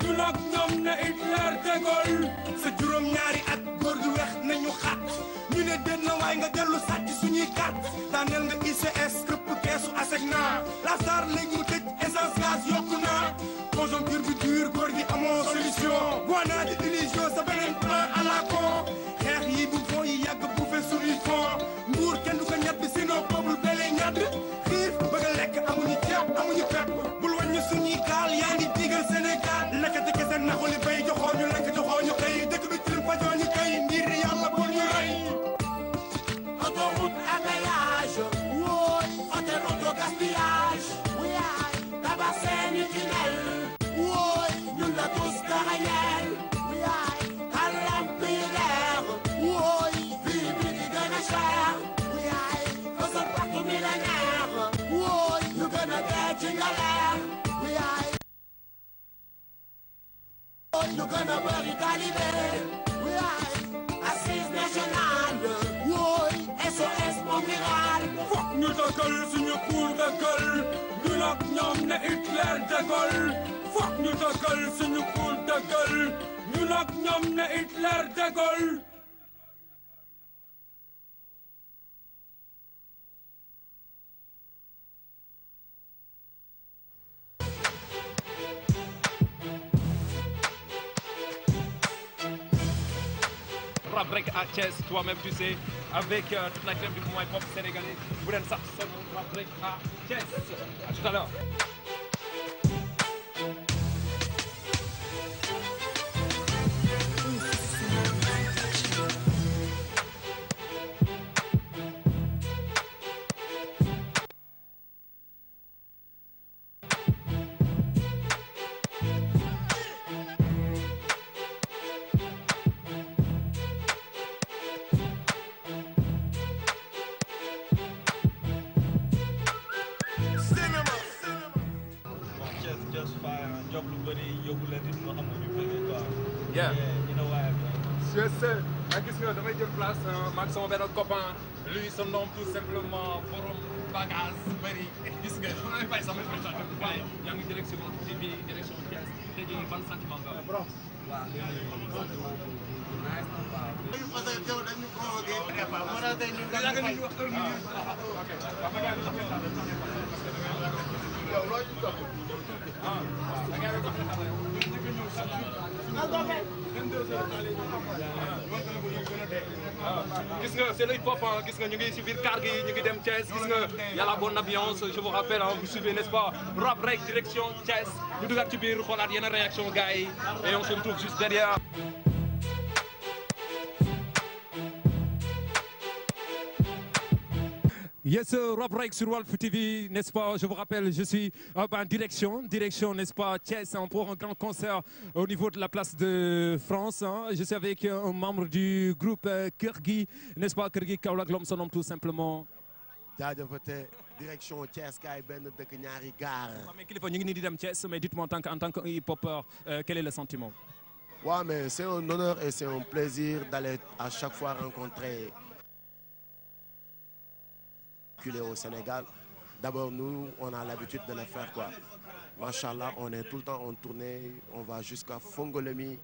ñu nag ñoom ne Hitler de Gaulle sa juróom ñaari at góor gi wex nañu xat ñu ne den na waay nga dellu sàcc suñuy carte daaneel nga ICS këpp keesu ASECNA Lazare léegi mu tëj essence gaz yokku na conjoncture bi dur góor gi amoo solution boona di illusion sa beneen plan à la con xeex yi bu foo yi yàgg bu fe sur il fond nguur kenn du ko ñett sinon peuple bele ñadd xiif bëgg a lekk amuñu ceeb amuñu pepp bul wàññi suñuy gaal yaa ngi digal Sénégal lekkati kese naxuli bay joxoo ñu lekk joxoo ñu xëy dëkk bi tilim fajoo ñu kay ngir yàlla bul ñu rey autoroute à péage wooy hôtel auto gaspillage wuyaay tabax seeni tunnel wooy ñun la tous garañel wuyaay talibé. Assise nationale. SOS Montréal. Fokk ñu dëggal suñu cour de gueule. Ñun ak ñoom ne Hitler de Gaulle. Fokk ñu dëggal suñu cour de gueule. Ñun ak ñoom ne Hitler de Gaulle. Rap Break à Thiès, toi-même tu sais, avec toute la crème du mouvement hip-hop sénégalais. Vous n'êtes pas seul, Rap Break à Thiès. À tout à l'heure. Yeah. Yes, sir. Gis nga damay jël place maag sama benn copain lui se nomme tout simplement borom bagage bëri gis nga xam nga bàyyi sama présentation bu baax yaa ngi direction TV direction Thiès tey jii ban sentiment nga borom gis nga c'est le hip-hop gis nga ñu ngi si biir car gi ñu ngi dem Thiès gis nga y a la bonne ambiance je vous rappelle vous suivez n'est-ce pas Rap Break direction Thiès ñu dugaat ci biir xoolaat yenn réaction gars yi et on se retrouve juste derrière. Yes, Rap Break sur Walf TV, n'est-ce pas? Je vous rappelle, je suis en direction, n'est-ce pas, Thiès, pour un grand concert au niveau de la place de France. Hein. Je suis avec un membre du groupe Kër Gi, n'est-ce pas, Kër Gi Kaolack, l'homme son nom tout simplement. jaajëfate direction Thiès kaay benn dëkk ñaari gaar. Mais kilifa ñu ngi nii di dem Thiès, mais dites-moi en tant que hip-hopper, quel est le sentiment? Ouais, mais c'est un honneur et c'est un plaisir d'aller à chaque fois rencontrer au Sénégal. D'abord, nous, on a l'habitude de le faire, quoi. Machallah, on est tout le temps en tournée, on va jusqu'à Fongolemi,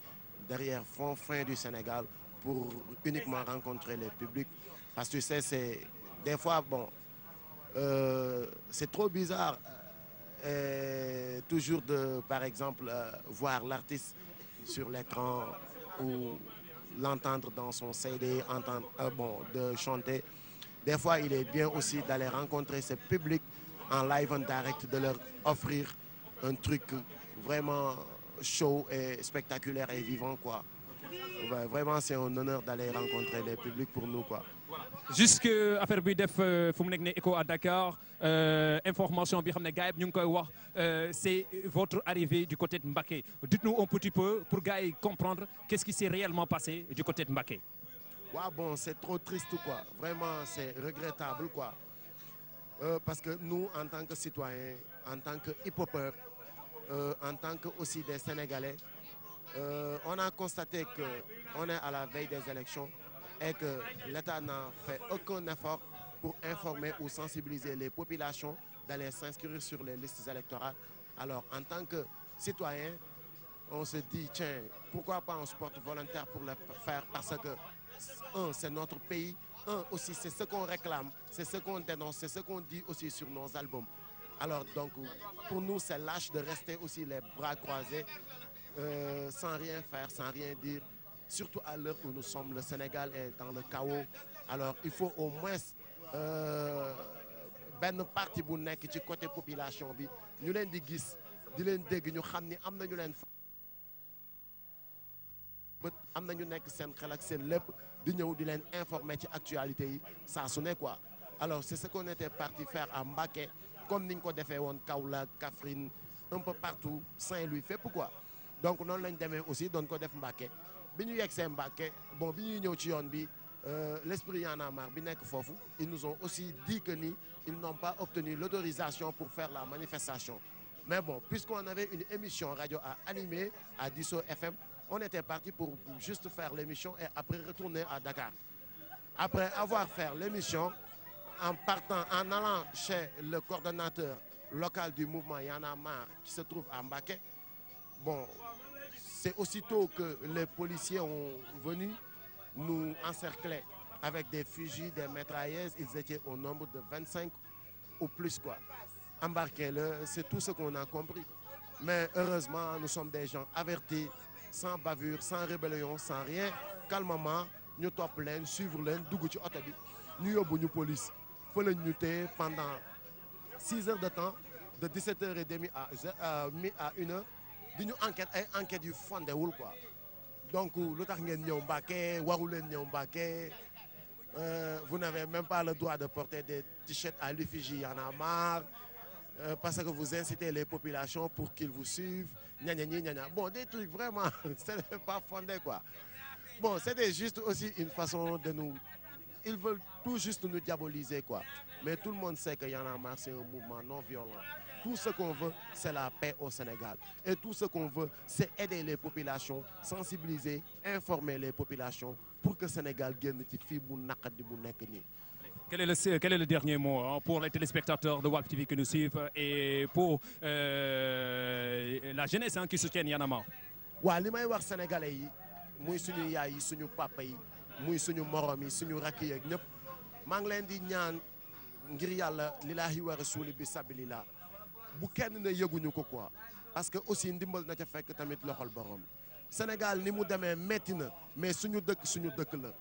derrière fin du Sénégal, pour uniquement rencontrer les publics. Parce que tu sais, c'est des fois, bon, c'est trop bizarre, toujours de, par exemple, voir l'artiste sur l'écran ou l'entendre dans son CD, de chanter. Des fois, il est bien aussi d'aller rencontrer ce public en live en direct, de leur offrir un truc vraiment chaud et spectaculaire et vivant, quoi. Ouais, vraiment, c'est un honneur d'aller rencontrer les publics pour nous, quoi. Jusque affaire bi def fu mu nekk ne écho à Dakar information bi xam ne gars yi ñu ngi koy wax c'est votre arrivée du côté de Mbacké. Dites-nous un petit peu pour gars yi comprendre qu'est-ce qui s'est réellement passé du côté de Mbacké. Ouais, bon, c'est trop triste, quoi. Vraiment, c'est regrettable, quoi. Parce que nous, en tant que citoyens, en tant que hip-hopeurs, en tant que aussi des Sénégalais, on a constaté qu'on est à la veille des élections et que l'État n'a fait aucun effort pour informer ou sensibiliser les populations d'aller s'inscrire sur les listes électorales. Alors, en tant que citoyen, on se dit, tiens, pourquoi pas un sport volontaire pour le faire? Parce que, un, c'est notre pays. Un, aussi, c'est ce qu'on réclame, c'est ce qu'on dénonce, c'est ce qu'on dit aussi sur nos albums. Alors, donc, pour nous, c'est lâche de rester aussi les bras croisés, sans rien faire, sans rien dire. Surtout à l'heure où nous sommes, le Sénégal est dans le chaos. Alors, il faut au moins benn parti bu nekk ci côté population bi ñu leen di gis di leen dégg ñu xam ni am na ñu leen bët am na ñu nekk seen xel ak seen lépp di ñëw di leen informer ci actualité yi saa su ne quoi. Alors, c'est ce qu'on était parti faire à Mbacké, comme niñ ko defee woon Kaolack, Kaffrine, un peu partout, Saint-Louis, fépp quoi. Donc noonu lañ demee aussi doon ko def Mbacké. Bi ñu yegg see Mbacké, bon bi ñuy ñëw ci yoon bi l'esprit Y en a marre bi nekk foofu, ils nous ont aussi dit que ni ils n'ont pas obtenu l'autorisation pour faire la manifestation. Mais bon, puisqu'on avait une émission radio à animer à Disso FM, On était parti pour juste faire l'émission et après retourner à Dakar. Après avoir fait l'émission, en partant, en allant chez le coordonnateur local du mouvement Y en a marre qui se trouve à Mbacké, bon, c'est aussitôt que les policiers ont venu nous encercler avec des fusils, des mitrailleuses. Ils étaient au nombre de 25 ou plus, quoi. Embarquez-le, c'est tout ce qu'on a compris. Mais heureusement, nous sommes des gens avertis, sans bavure, sans rébellion, sans rien. Calmement, nous top leen, suivre leen, dugg ci auto bi, ñu yóbbu ñu police. Fa lañ ñu téye pendant 6 heures de temps, de 17h30 à 1h, di ñu enquête ay enquêtes yu fondewul quoi. Donc lu tax ngeen ñëw Mbacké, waru leen ñëw Mbacké. Vous n'avez même pas le droit de porter des t-shirts à l'effigie Y en a marre. Parce que vous incitez les populations pour qu'ils vous suivent. Gna gna gna gna. Bon, des trucs vraiment, ce n'est pas fondé quoi. Bon, c'était juste aussi une façon de nous... Ils veulent tout juste nous diaboliser quoi. Mais tout le monde sait que Y en a marre, c'est un mouvement non violent. Tout ce qu'on veut, c'est la paix au Sénégal. Et tout ce qu'on veut, c'est aider les populations, sensibiliser, informer les populations pour que le Sénégal gagne ci fii bu naqadi bu nekk nii. Quel est le dernier mot pour les téléspectateurs de Walf TV qui nous suivent et pour la jeunesse qui soutient Y en a marre? Waaw, li may wax sénégalais yi muy suñu yaay yi suñu papa yi muy suñu morom yi suñu rakk yi ak ñëpp maa ngi leen di ñaan ngir yàlla lillaahi wa rasuuli bi sabilillah bu kenn ne yëguñu ko quoi parce que aussi ndimbal na ca fekk tamit loxol borom. Sénégal ni mu demee metti na mais suñu dëkk la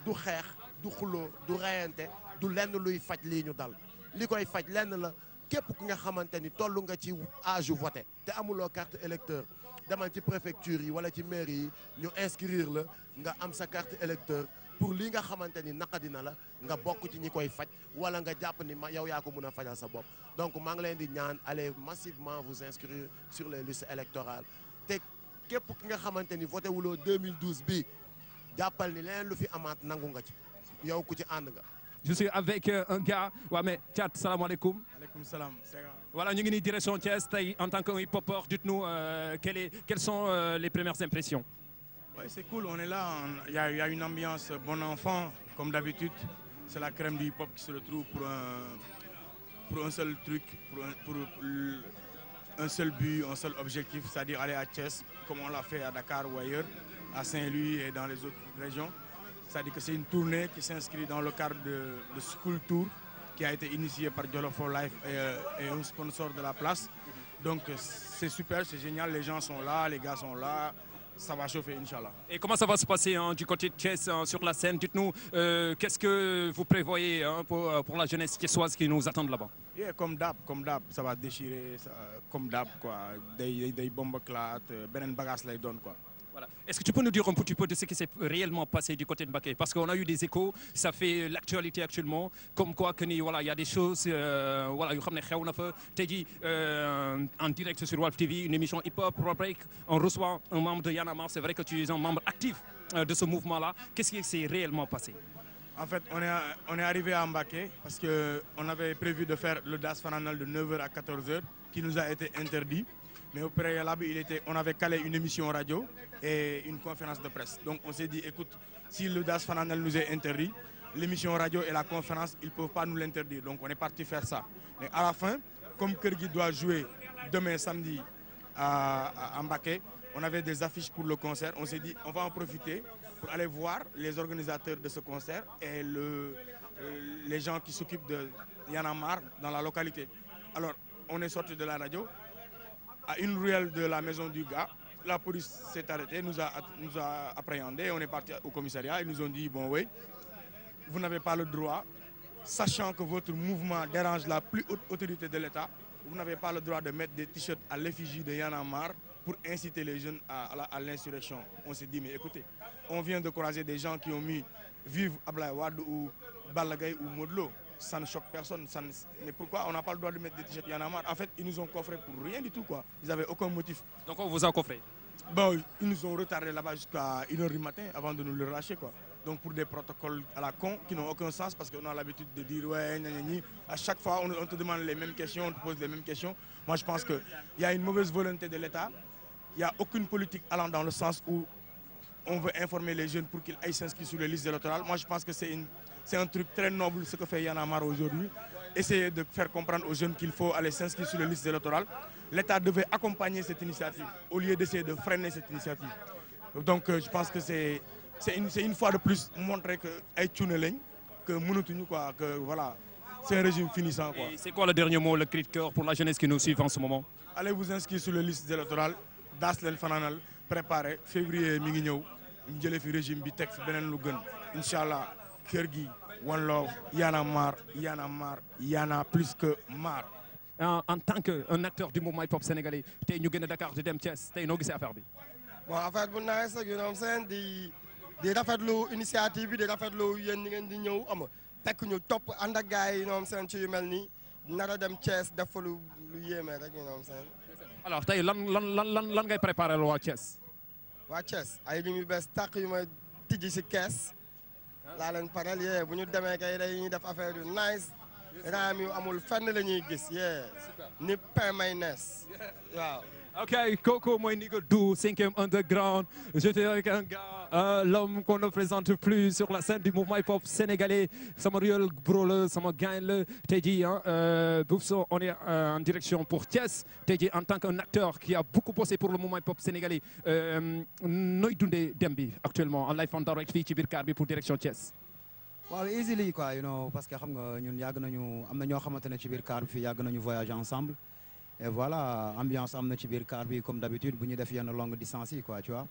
du xeex du xuloo du reyante du lenn luy faj lii ñu dal li koy faj lenn la képp ku nga xamante ni tollu nga ci âge u voté te amuloo carte électeur demal ci préfecture yi wala ci mairie yi ñu inscrire la nga am sa carte électeur pour li nga xamante ni naqadina la nga bokk ci ñi koy faj wala nga jàpp ni yow yaa ko mën a fajal sa bopp. Donc maa ngi leen di ñaan allez massivement vous inscrire sur les listes électorales te képp ki nga xamante ni voté wuloo 2012 bi jàppal ni leneen lu fi amaat nangu nga ci yow ku ci ànd nga. Je suis avec un gars. Ouais, mais Thiat, salam alaikum. Alaikum salam. Voilà, nous sommes en direction Thiès. En tant que hip-hopper, dites-nous quelles sont les premières impressions? Ouais, c'est cool, on est là. Il y a une ambiance bon enfant, comme d'habitude. C'est la crème du hip-hop qui se retrouve pour un seul truc, pour un seul but, un seul objectif, c'est-à-dire aller à Thiès, comme on l'a fait à Dakar ou ailleurs, à Saint-Louis et dans les autres régions. C'est-à-dire que c'est une tournée qui s'inscrit dans le cadre de School Tour qui a été initié par Jollof for Life et un sponsor de la place. Donc c'est super, c'est génial, les gens sont là, les gars sont là, ça va chauffer, Inch'Allah. Et comment ça va se passer du côté de Thiès sur la scène? Dites-nous, qu'est-ce que vous prévoyez pour la jeunesse thiessoise qui nous attend là-bas? Yeah, comme d'hab, ça va déchirer, comme d'hab, quoi. Des bombes éclatent, benen bagages les donne, quoi. Voilà. Est-ce que tu peux nous dire un petit peu de ce qui s'est réellement passé du côté de Mbacké? Parce qu'on a eu des échos, ça fait l'actualité actuellement, comme quoi que voilà, il y a des choses, voilà, en direct sur Walf TV, une émission hip-hop, on reçoit un membre de Y en a marre, c'est vrai que tu es un membre actif de ce mouvement-là. Qu'est-ce qui s'est réellement passé? En fait, on est arrivé à Mbacké parce qu'on avait prévu de faire le Das Fananal de 9h à 14h, qui nous a été interdit. Mais au préalable, on avait calé une émission radio et une conférence de presse. Donc on s'est dit, écoute, si le Das Fananal nous est interdit, l'émission radio et la conférence, ils ne peuvent pas nous l'interdire. Donc on est parti faire ça. Mais à la fin, comme Kergui doit jouer demain samedi à Mbacké, on avait des affiches pour le concert. On s'est dit, on va en profiter pour aller voir les organisateurs de ce concert et les gens qui s'occupent de Y en a marre dans la localité. Alors on est sorti de la radio. À une ruelle de la maison du gars, la police s'est arrêtée, nous a appréhendés, on est parti au commissariat, ils nous ont dit, bon oui, vous n'avez pas le droit, sachant que votre mouvement dérange la plus haute autorité de l'État, vous n'avez pas le droit de mettre des t-shirts à l'effigie de Y en a marre pour inciter les jeunes à l'insurrection. On s'est dit, mais écoutez, on vient de croiser des gens qui ont mis Vive Ablaye Wade ou Balla Gaye ou Modou Lo. Ça ne choque personne. Mais pourquoi on n'a pas le droit de mettre des t-shirts Y en a marre? En fait, ils nous ont coffrés pour rien du tout, quoi. Ils n'avaient aucun motif. Donc on vous a coffré? Bon, ils nous ont retardé là-bas jusqu'à 1h du matin avant de nous le lâcher, quoi. Donc pour des protocoles à la con qui n'ont aucun sens parce qu'on a l'habitude de dire ouais, gna, gna, gna. À chaque fois on te demande les mêmes questions, on te pose les mêmes questions. Moi je pense qu'il y a une mauvaise volonté de l'État il n'y a aucune politique allant dans le sens où on veut informer les jeunes pour qu'ils aillent s'inscrire sur les listes électorales. Moi, je pense que c'est un truc très noble ce que fait Y'en a marre aujourd'hui. Essayer de faire comprendre aux jeunes qu'il faut aller s'inscrire sur les listes électorales. L'État devait accompagner cette initiative au lieu d'essayer de freiner cette initiative. Donc, je pense que c'est une fois de plus montrer que ay cuune lañ que mënatuñu quoi, que voilà, c'est un régime finissant quoi. C'est quoi le dernier mot, le cri de cœur pour la jeunesse qui nous suit en ce moment? Allez vous inscrire sur les listes électorales, daas leen fanaanal, préparer février mi ngi ñëw ñu jëlee fi régime bi teg fi beneen lu gën inchallah kër gi one love Y'en a marre, Y'en a marre, Y'en a plus que marre. En tant qu'un acteur du mouvement hip-hop sénégalais tey ñu génn Dakar di dem Thiès tey noo gisee affaire bi. bon affaire bu nice ak yow seen di rafetlu initiative bi di rafetlu yéen ñi ngeen di ñëw am fekk ñu topp ànd ak gars yi ñoom seen ci yu mel nii nar a dem Thiès def fa lu yéeme rek ñoom seen. alors tey lan ngay préparer la waa Thiès. waa Thiès ay lim yu bees tàq yu may tijji si kees laa leen paral yee bu ñu demee kay dañuy def affaire yu nice raam yu amul fenn la ñuy gis yee ni pain mayonnaise waaw. Ok, Coco mooy Nigga Do, 5e underground. J'étais avec un gars, l'homme qu'on ne présente plus sur la scène du mouvement hip-hop sénégalais. Sama real bro la, sama gain la. Tey jii Boubso, on est en direction pour Thiès. Tey jii en tant qu'un acteur qui a beaucoup bossé pour le mouvement hip-hop sénégalais, nooy dundee dem bi actuellement en live en direct fii ci biir car bi pour direction Thiès. waaw easily quoi, you know, parce que xam nga ñun yàgg nañu am na ñoo xamante ne ci biir car bi fii yàgg nañu voyager ensemble. Et voilà, ambiance am na ci biir car bi comme d'habitude bu ñu def yenn longue distance yi quoi, tu vois.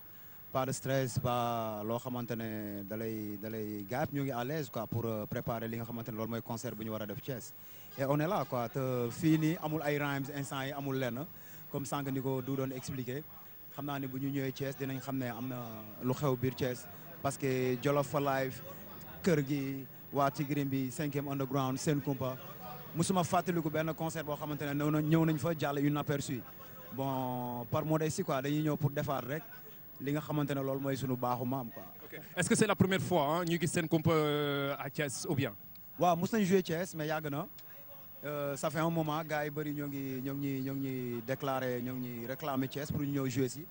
Pas de stress, pas loo xamante ne dalay gàpp ñu ngi à l'aise quoi pour préparer li nga xamante ne loolu mooy concert bu ñu war a def Thiès. Et on est là quoi, te fii nii amul ay rhymes instant yi amul lenn comme sànq ni ko du doon expliquer xam naa ne bu ñu ñëwee Thiès dinañ xam ne am na lu xew biir Thiès parce que Jolof for Life kër gi waa Tigrim bi 5e underground seen kumpa musuma fàttaliku benn concert boo xamante ne ñëw nañ fa jàll inaperçu bon par modestie quoi dañuy ñëw pour defaat rek li nga xamante ne loolu mooy sunu baaxu maam quoi. Est-ce que c'est la première fois ñu gis seen kumpa à Thiès ou bien. waaw mos nañ jouer Thiès mais yàgg na ça fait un moment gars yi bëri ñoo ngi déclaré ñoo ngi réclamer Thiès pour ñu ñëw jouer si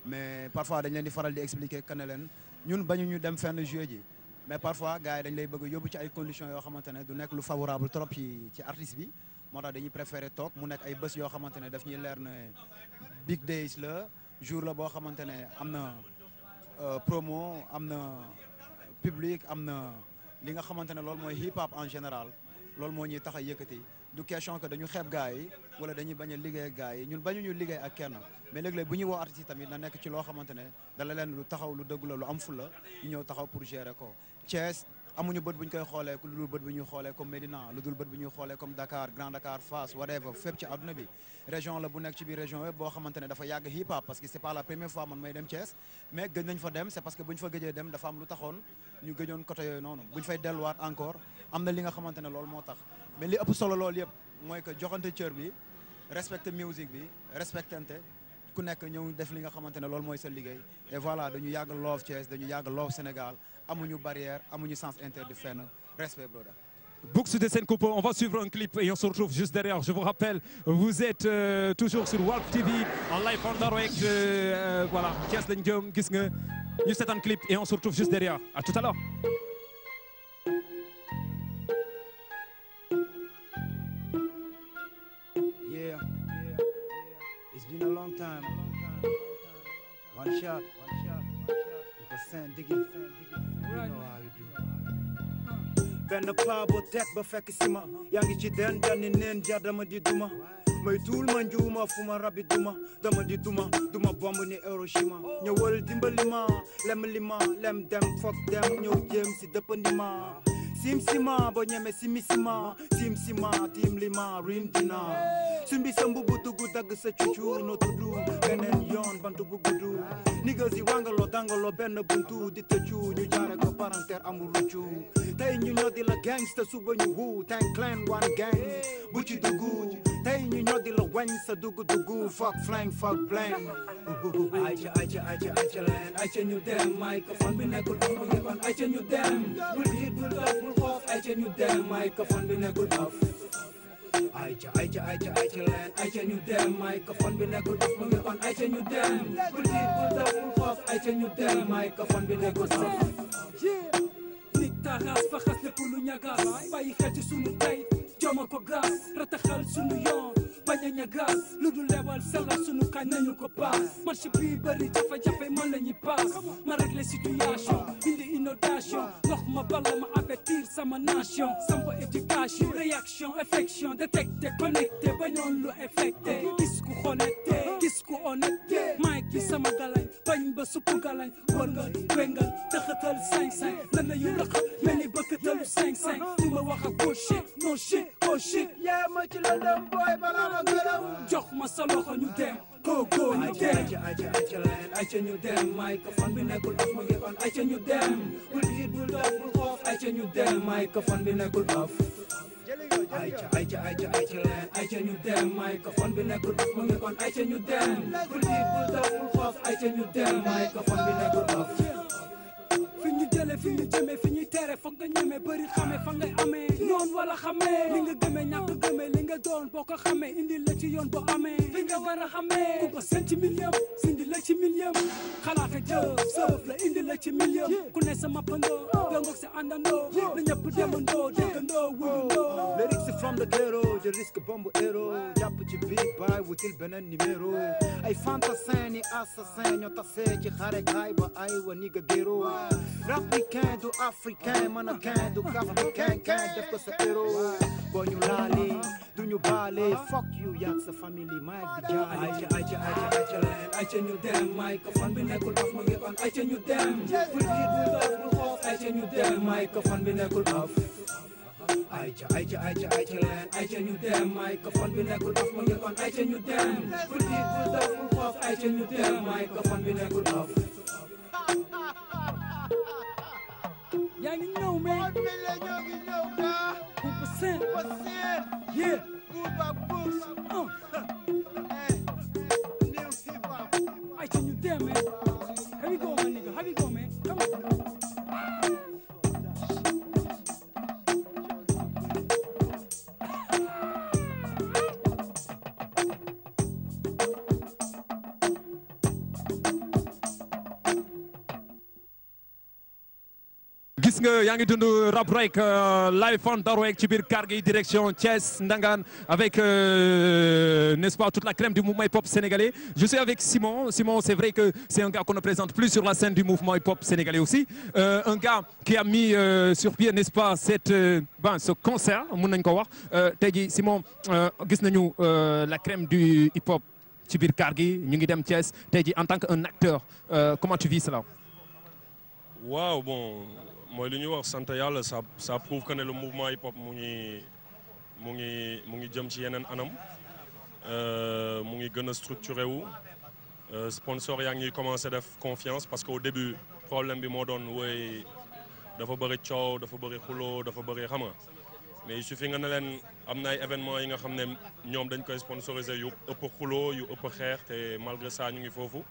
mais parfois dañ leen di faral di expliquer que ne leen ñun bañu ñu dem fenn jouer ji. mais parfois gars yi dañ lay bëgg yóbbu ci ay conditions yoo xamante ne du nekk lu favorable trop ci artiste bi moo tax dañuy préférer toog mu nekk ay bés yoo xamante ne daf ñuy leer ne big days la jour la boo xamante ne am na promo am na public am na li nga xamante ne loolu mooy hip hop en général loolu moo ñuy tax a yëkkati du question que dañu xeeb gars yi wala dañuy bañ a liggéey ak gars yi ñun bañu ñu liggéey ak kenn mais léeg-léeg bu ñuy woo artistes yi tamit na nekk ci loo xamante ne dala leen lu taxaw lu dëgg la lu am fulla ñu ñëw taxaw pour gérer ko Thiès amuñu bët bu ñu koy xoolee lu dul bët bu ñuy xoolee comme Médina lu dul bët bu ñuy xoolee comme Dakar Grand Dakar Fass whatever fépp ci àdduna bi région la bu nekk ci biir région yëpp boo xamante ne dafa yàgg hip hop parce que c'est pas la première fois man may dem Thiès mais gëj nañ fa dem c'est parce que bu ñu fa gëjee dem dafa am lu taxoon ñu gëjoon côté yooyu noonu bu ñu fay delluwaat encore am na li nga xamante ne loolu moo tax mais li ëpp solo loolu yëpp mooy que joxante cër bi respecter musique bi respectante ku nekk ñëw def li nga xamante ne loolu mooy sa liggéey et voilà dañu yàgg love Thiès dañu yàgg love Sénégal amuñu barrière amuñu sens interdit fenn respect brother. Bouks de Sen Coupe, on va suivre un clip et on se retrouve juste derrière. Je vous rappelle, vous êtes toujours sur Walf TV en live en direct. Voilà, Thiès lañ jëm gis nga ñu seetaan clip et on se retrouve juste derrière. À tout à l'heure. Yeah, it's been a long time. One shot. You know how we do. benn paa bu teg ba fekk si ma yaa ngi ci den janni neen jar dama di duma may tuul ma njuuma fu ma rabi duma dama di duma bomb ni Hiroshima ñëwal dimbali ma lem dem foog dem ñëw jéem si dëppandi ma sim sima bo ñeme simi sima sim sima tim lima rim dina sumbi sa mbubu tugu dagg sa cucu no tuddu beneen yoon bantu bu guddu niggas yi wangalo dangalo benn buntu di tëccu ñu jaare ko parenter amul ruccu tey ñu ñoo di la gangsta suba ñu wu Tang Clan one gang bu ci duggu tey ñu ñoo di la wañ sa duggu fuck flang fuck blang ayca leen ayca ñu dem microphone bi nekkul off bu ngeban ayca ñu dem bul hit bul dof bul xoof ayca ñu dem microphone bi nekkul off ayca leen ayca ñu dem microphone bi nekkul dof mu ngi on ayca ñu dem bul tiit bul daw bul xoof ayca ñu dem microphone bi nekkul dof nit taxaas fa xas lépp lu ñagas bàyyi xel ci sunu tey joma ko gas rataxal sunu yoon bañ a ñagas lu dul lebal sellal sunu kañ nañu ko paas marché bi bëri jafe-jafe man la ñuy paas ma régler situation indi inondation ndox ma bala ma avertir sama nation samp éducation réaction affection détecté connecté bañoon lu affecté gis ku honnêté gis ku honnêté mic bi sama galañ bañ ba suppu galañ wëngal wengal tëxatal 5-5 lan la yu raxal mel ni bëkkatalu 5-5 di ma wax ak bullshit no shit oh shit yeah ma ci la dem boy balaa ma gërëm jox ma sa loxo ñu dem go go ñu dem ayca leen ayca ñu dem microphone bi nekkul off ma ngi on ayca ñu dem bul tiit bul daw bul xoof ayca ñu dem microphone bi nekkul off ayca leen ayca ñu dem microphone bi nekkul off ma ngi on ayca ñu dem bul tiit bul daw bul xoof ayca ñu dem microphone bi nekkul off fi ñu jële fi ñu jëmee fi ñuy tere foog nga ñeme bëri xame fa ngay amee noon wala xamee li nga gëmee ñàkk gëmee li nga doon boo ko xamee indi la ci yoon boo amee fi nga war a xamee ku ko seen ci million sindi la ci million xalaat ak jëf sëf la indi la ci million ku ne sa mappandoo dongoog sa àndandoo la ñëpp demandoo déggandoo wuyundoo lyrics from the ghetto je risque bombe héros jàpp ci big bay wutil beneen numéro ay fantassin ni assassin ñoo tasee ci xare kaay ba ay wa ni ga géro Africain du africain mannequin du africain def ko sa héros boo ñu laale du ñu baale fuck you yak sa famille mic bi jaale ayca leen ayca ñu dem microphone bi nekkul off ma ngi on ayca ñu dem bul tiit bul daw bul xoof ayca ñu dem microphone bi nekkul off ayca leen ayca ñu dem microphone bi nekkul off ma ngi on ayca ñu dem bul tiit bul daw bul xoof ayca ñu dem microphone bi nekkul off yaa ngi ñëw mais ñoo ngi ñëw ba 1% yeah good back boost new hip hop ay ca ñu dem man how you go my nigga how you go man come on gis nga yaa ngi dund rap rek live on Darwek ci biir kàr gi direction Thiès Ndangaan avec n'est-ce pas toute la crème du mouvement hip-hop sénégalais. Je suis avec Simon. Simon, c'est vrai que c'est un gars qu'on ne présente plus sur la scène du mouvement hip-hop sénégalais aussi. Un gars qui a mis sur pied, n'est-ce pas, ce concert mun nañ ko wax tey jii Simon gis nañu la crème du hip-hop ci biir kàr gi ñu ngi dem Thiès tey jii en tant qu'un acteur comment tu vis cela? Waaw bon. mooy lu ñuy wax sant yàlla ça prouve que ne le mouvement hip hop mu ngi jëm ci yeneen anam mu ngi gën a structuré wu sponsor yaa ngi commencé def confiance parce que au début problème bi moo doon woy dafa bëri coow dafa bëri xuloo dafa bëri xam nga mais il suffit nga ne leen am na ay événements yi nga xam ne ñoom dañ koy sponsoriser yu ëpp xuloo yu ëpp xeex te malgré ça ñu ngi foofu.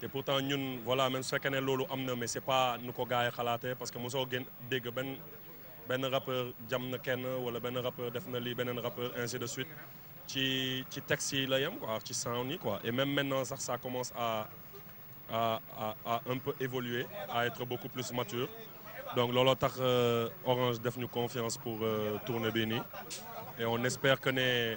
Et pourtant ñun voilà même su fekkee ne loolu am na mais c'est pas nu ko gars yi xalaatee parce que mosoo gën dégg benn rappeur jam na kenn wala benn rappeur def na lii beneen rappeur ainsi de suite ci texte yi la yem quoi ci sound yi quoi et même maintenant sax ça commence à un peu évoluer à être beaucoup plus mature donc looloo tax Orange def ñu confiance pour tourner bii nii et on espère que ne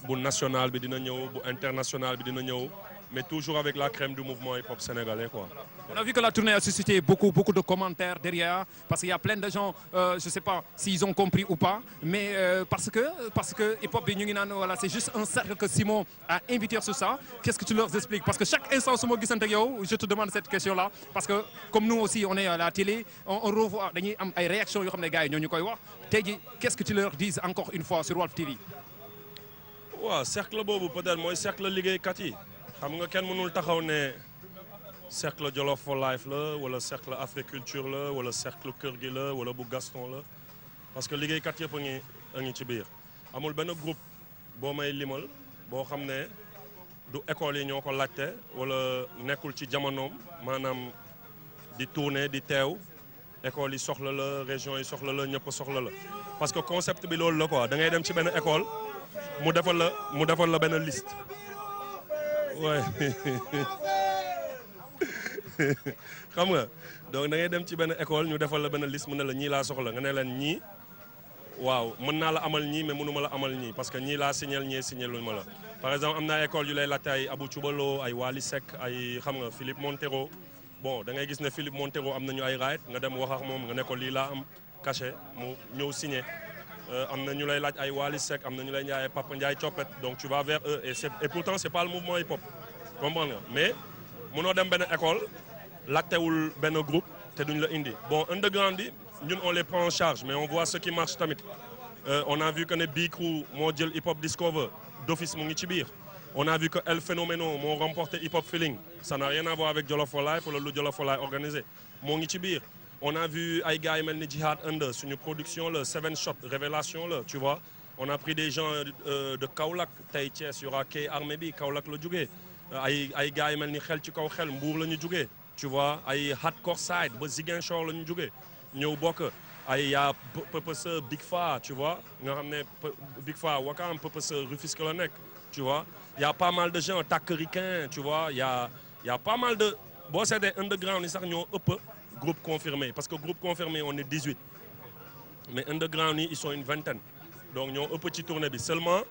bu national bi dina ñëw bu international bi dina ñëw. Mais toujours avec la crème du mouvement hip-hop sénégalais, quoi. On a vu que la tournée a suscité beaucoup de commentaires derrière, parce qu'il y a plein de gens, je ne sais pas s'ils ont compris ou pas, mais parce que hip-hop, voilà, c'est juste un cercle que Simon a invité sur ça. Qu'est-ce que tu leur expliques? Parce que chaque instant, je te demande cette question-là, parce que comme nous aussi, on est à la télé, on revoit des réactions, qu'est-ce que tu leur dis encore une fois sur Walf TV? Ouais, cercle bobu peut-être moi cercle liggéeykat yi. xam nga kenn mënul taxaw ne cercle Jolof for Life la wala cercle Africulture la wala cercle Kër gi la wala bu Gaston la parce que liggéeykat yëpp a ngi ci biir amul benn groupe boo may limal boo xam ne du école yi ñoo ko laajte wala nekkul ci jamonoom maanaam di tourner di teew école yi soxla la région yi soxla la ñëpp soxla la parce que concept bi loolu la quoi da ngay dem ci benn école mu defal la benn liste ouais xam nga donc da ngay dem ci benn école ñu defal la benn liste mu ne la ñii laa soxla nga ne leen ñii waaw mën naa la amal ñii mais mënuma la amal ñii parce que ñii laa signal ñii signalul ma la par exemple am na école yu lay laajte ay Abou Thioubalo ay Wally Seck ay xam nga Philippe Montero bon da ngay gis ne Philippe Montero am nañu ay right nga dem wax ak moom nga ne ko lii laa am cachet mu ñëw signé am na ñu lay laaj ay Wally Seck am na ñu lay jaay Papa Ndiaye Coppet donc tu vas vers eux et pourtant c'est pas le mouvement hip hop comprendre nga mais mënoo dem benn école laajtewul benn groupe te duñ la indi bon underground bi ñun on les prend en charge mais on voit ce qui marche tamit on a vu que ne B-Crew moo jël hip hop discover d'office mu ngi ci biir on a vu que El Phénoméno moo remporté hip hop feeling ça n'a rien à voir avec Jolof for Life wala lu Jolof for Life organisé moo ngi ci biir on a vu ay gars yi mel ni Jihad Under suñu production la Seven Shot révélation la tu vois on a pris des gens de Kaolack tey Thiès y aura Kay Armée bi Kaolack la jógee ay gars yi mel ni xel ci kaw xel Mbour la ñu jógee tu vois ay Hardcore Side ba Ziguinchor la ñu jógee ñëw bokk ay yaa Pepese Big Fa tu vois nga xam ne Big Fa Wakam Pepese Rufisque la nekk tu vois y a pas mal de gens Takericain tu vois y a pas mal de boo seetee underground yi sax ñoo ëpp groupe confirmé parce que groupe confirmé on est 18 mais underground yi ils sont une vingtaine donc ñoo ëpp ci tournée bi seulement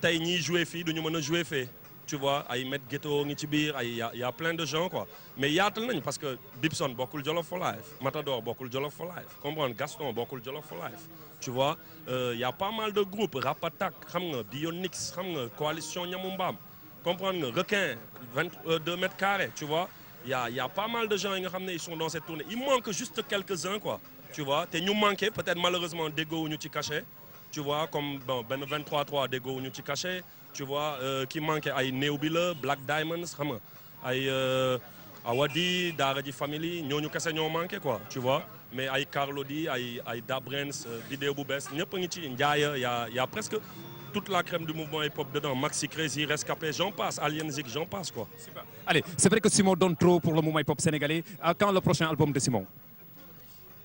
tey ñiy jouer fii duñu mën a jouer fee tu vois ay Met Ghetto ngi ci biir ay y a plein de gens quoi mais yaatal nañ parce que Bibson bokkul Jolof for Life Matador bokkul Jolof for Life comprendre Gaston bokkul Jolof for Life tu vois y a pas mal de groupes Rap Attack xam nga Bionix xam nga Coalition Ñamu Mbaam comprendre nga Requin 2 mètres carrés tu vois y a pas mal de gens yi nga xam ne ils sont dans cette tournée il manque juste quelques-uns quoi tu vois te ñu manqué peut-être malheureusement déggoowuñu ci cachet tu vois comme bon benn 23-3 déggoowuñu ci cachet tu vois qui manqué ay néew bi la Black Diamonds xam nga ay Awadi Daara J Family ñooñu kese ñoo manqué quoi tu vois mais ay Carlo D ay Dabrens vidéo bu bees ñëpp a ngi ci Ndiaye y a presque toute la crème du mouvement hip-hop dedans Maxi Crazy Rescapé j'en passe Alien Zik j'en passe quoi. Super. Allez c'est vrai que Simon donne trop pour le mouvement hip-hop sénégalais quand le prochain album de Simon.